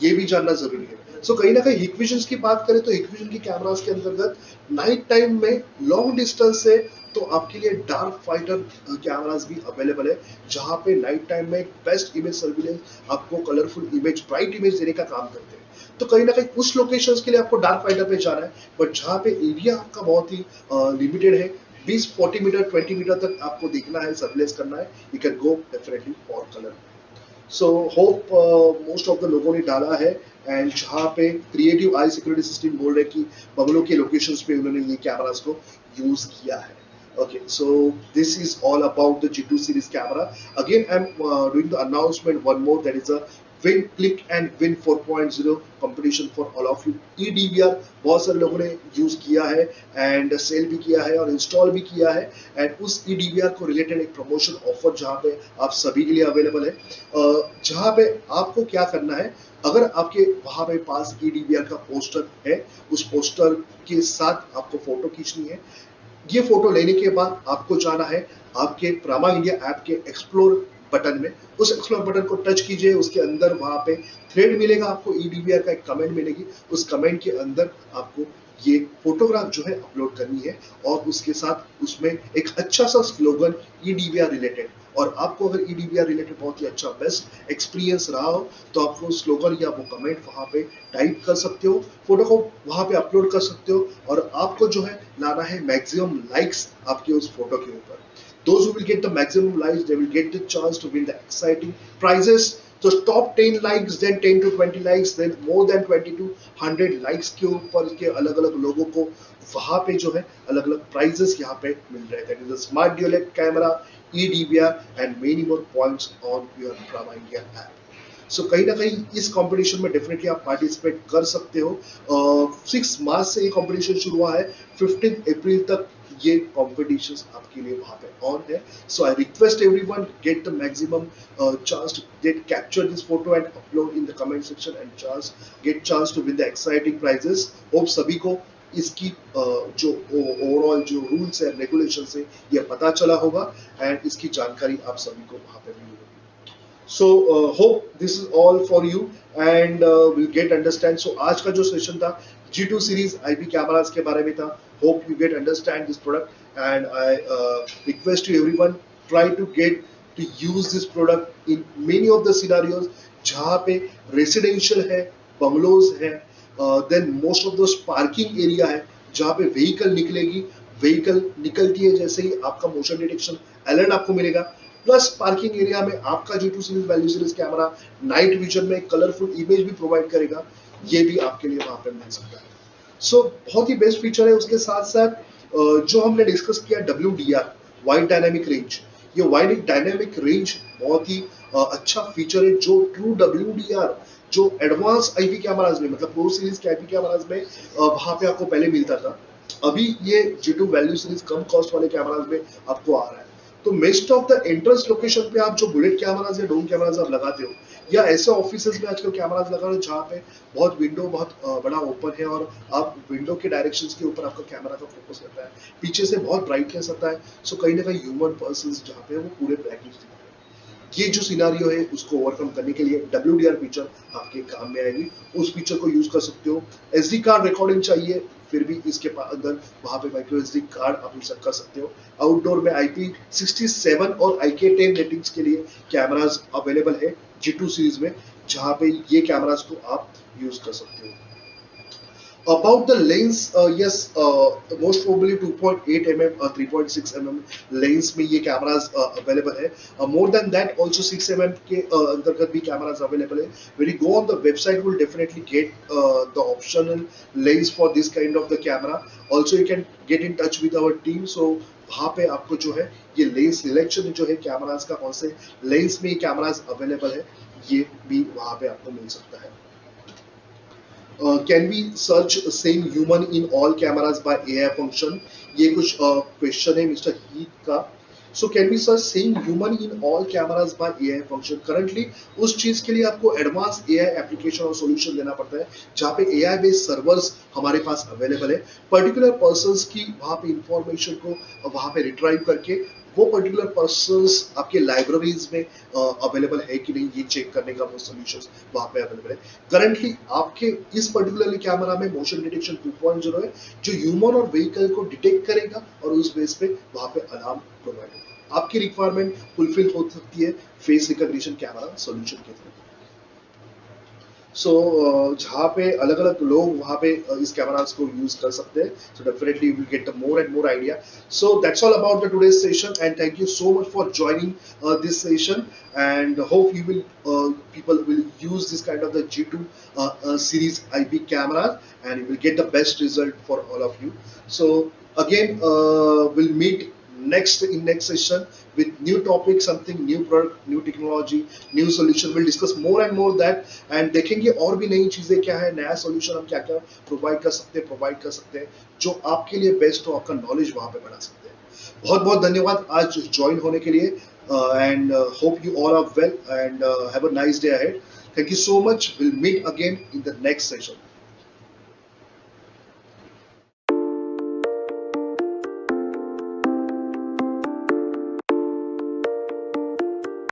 ये भी जानना जरूरी है। सो कहीं ना कहीं हिकविजन की बात करें तो हिकविजन की कैमरास के अंतर्गत नाइट टाइम में लॉन्ग डिस्टेंस से तो आपके लिए डार्क फाइटर कैमरास भी अवेलेबल है, जहां पे नाइट टाइम में बेस्ट इमेज सर्विलेंस आपको कलरफुल इमेज, ब्राइट इमेज देने का काम करते हैं। तो कहीं ना कहीं उस लोकेशंस के लिए आपको डार्क फाइटर पे जाना है, बट जहां पे एरिया आपका बहुत ही लिमिटेड है, 20-40 मीटर 20 मीटर तक आपको देखना है, सर्विलेंस करना है, you can go definitely for colour. So hope most of the लोगों ने डाला है, एंड जहाँ पे क्रिएटिव आई सिक्योरिटी सिस्टम बोल रहे हैं कि बंगलों के लोकेशंस पे उन्होंने ये कैमरास को यूज किया है. Okay, so this is all about the G2 series camera. Again, I'm doing the announcement one more. That is a Win Click and Win 4.0 competition for all of you. eDVR बहुत सारे लोगों ने use किया है and cell भी किया है और इंस्टॉल भी किया है, एंड उस eDVR को रिलेटेड एक प्रमोशन ऑफर जहाँ पे आप सभी के लिए अवेलेबल है. जहाँ पे आपको क्या करना है, अगर आपके वहां पे पास eDVR का पोस्टर है, उस पोस्टर के साथ आपको फोटो खींचनी है. ये फोटो लेने के बाद आपको जाना है आपके प्रामा इंडिया ऐप के एक्सप्लोर बटन में. उस एक्सप्लोर बटन को टच कीजिए, उसके अंदर वहां पे थ्रेड मिलेगा, आपको eDVR का एक कमेंट मिलेगी. उस कमेंट के अंदर आपको ये फोटोग्राफ जो है अपलोड करनी है, और उसके साथ उसमें एक अच्छा सा स्लोगन eDVR रिलेटेड, और आपको अगर eDVR रिलेटेड बहुत ही अच्छा बेस्ट एक्सपीरियंस रहा हो तो आप वो स्लोगन या वो कमेंट वहां पे टाइप कर सकते हो, फोटो को वहां पे अपलोड कर सकते हो, और आपको जो है लाना है मैक्सिमम लाइक्स आपके उस फोटो के ऊपर. Those who will get the maximum likes, they will get the chance to win the exciting prizes. So top 10 likes, then 10 to 20 likes, then more than 20 to 100 likes के ऊपर के अलग अलग लोगों को वहां पे जो है अलग अलग prizes यहाँ पे मिल रहे हैं. That is a smart dual camera, eDVR and many more points on your Prama India app. सो कहीं ना कहीं इस कंपटीशन में डेफिनेटली आप पार्टिसिपेट कर सकते हो. 6 मार्च से ये कंपटीशन शुरू हुआ है, 15 अप्रैल तक ये कॉम्पिटिशन आपके लिए वहां पे ऑन है. So I request everyone get the maximum chance to get capture this photo and upload in the comment section and get chance to win the exciting prizes. Hope सभी को इसकी जो ओवरऑल जो रूल्स है regulation है ये पता चला होगा, एंड इसकी जानकारी आप सभी को वहां पे मिली होगी. So hope this is all for you and we'll get understand. So आज का जो सेशन था G2 series IP कैमरास के बारे में था. Hope you get understand this product and I request you everyone try to get to use this product in many of the scenarios जहाँ पे रेसिडेंशियल है, बंगलोज है, then most of those parking area है जहाँ पे vehicle निकलेगी, vehicle निकलती है जैसे ही आपका मोशन डिटेक्शन अलर्ट आपको मिलेगा. प्लस पार्किंग एरिया में आपका G2 series value series camera night vision में कलरफुल इमेज भी प्रोवाइड करेगा, ये भी आपके लिए वहां पे मिल सकता है. सो बहुत ही बेस्ट फीचर है. उसके साथ साथ जो हमने डिस्कस किया WDR वाइड डायनेमिक रेंज, ये वाइड डायनेमिक रेंज बहुत ही अच्छा फीचर है जो ट्रू WDR जो एडवांस आईपी कैमराज में मतलब प्रो सीरीज के आईपी कैमराज में वहां पे आपको पहले मिलता था. अभी ये G2 वैल्यू सीरीज कम कॉस्ट वाले कैमराज में आपको आ रहा है. तो most of the entrance location पे आप जो बुलेट कैमराज या डोम कैमराज आप लगाते हो, या ऐसे ऑफिसेज में आजकल कैमराज लगा रहे हो जहाँ पे बहुत विंडो बहुत बड़ा ओपन है और आप विंडो के डायरेक्शंस के ऊपर आपका कैमरा का फोकस रहता है, पीछे से बहुत ब्राइटनेस आता है. सो कहीं ना कहीं ह्यूमन पर्सन जहाँ पे वो पूरे ब्लैकिश दिखते हैं. ये जो सिनारियो है उसको ओवरकम करने के लिए WDR फीचर आपके काम में आएगी. उस फीचर को यूज कर सकते हो. SD कार्ड रिकॉर्डिंग चाहिए फिर भी इसके अंदर वहां पे माइक्रो SD कार्ड आप इंस्टॉल कर सकते हो. आउटडोर में IP67 और IK10 रेटिंग्स के लिए कैमरास अवेलेबल है G2 सीरीज में, जहां पे ये कैमरास को आप यूज कर सकते हो. About the lens, yes, most probably 2.8 mm or 3.6 mm lens में ये कैमरास अवेलेबल है. More than that also 6 mm के अंतर्गत भी कैमरास अवेलेबल है. When you go on the website, you will definitely get the optional lens for this kind of the camera. Also you can get in touch with our team. So वहाँ पे आपको जो है ये lens selection जो है cameras का, कौन से लेंस में ये कैमरास अवेलेबल है, ये भी वहाँ पे आपको मिल सकता है. Can we search same human in all cameras by AI function? ये कुछ क्वेश्चन है मिस्टर हीथ का. So can we search same human in all cameras by AI function? Currently उस चीज के लिए आपको एडवांस AI एप्लीकेशन और सॉल्यूशन देना पड़ता है जहाँ पे AI बेस्ड सर्वर्स हमारे पास अवेलेबल है. पर्टिकुलर पर्संस की वहाँ पे इंफॉर्मेशन को वहाँ पे रिट्राइव करके वो पर्टिकुलर पर्संस आपके लाइब्रेरीज में अवेलेबल है कि नहीं, ये चेक करने का वो सॉल्यूशंस वहाँ पे अवेलेबल है. करंटली आपके इस पर्टिकुलरली कैमरा में मोशन डिटेक्शन 2.0 है जो ह्यूमन और व्हीकल को डिटेक्ट करेगा और उस बेस पे वहाँ पे अलार्म प्रोवाइड होगा. आपकी रिक्वायरमेंट फुलफिल हो सकती है फेस रिकॉग्निशन कैमरा सॉल्यूशन के थ्रू. सो जहाँ पे अलग अलग लोग वहाँ पे इस कैमरास को यूज कर सकते हैं. So definitely you will gate the more and more idea. So that's all about the today's session and thank you so much for joining this session, and hope you will people will use this kind of the G2 series IP camera, and you will get the best result for all of you. So again, we'll meet next session with new topic, something new product, new technology, new solution. We'll discuss more and more that, and देखेंगे और भी नई चीजें क्या है, नया solution हम क्या क्या प्रोवाइड कर सकते हैं जो आपके लिए बेस्ट हो, आपका नॉलेज वहां पे बढ़ा सकते हैं. बहुत बहुत धन्यवाद आज ज्वाइन होने के लिए, and hope you all are well, and have a nice day ahead. Thank you so much. We'll meet again in the next session.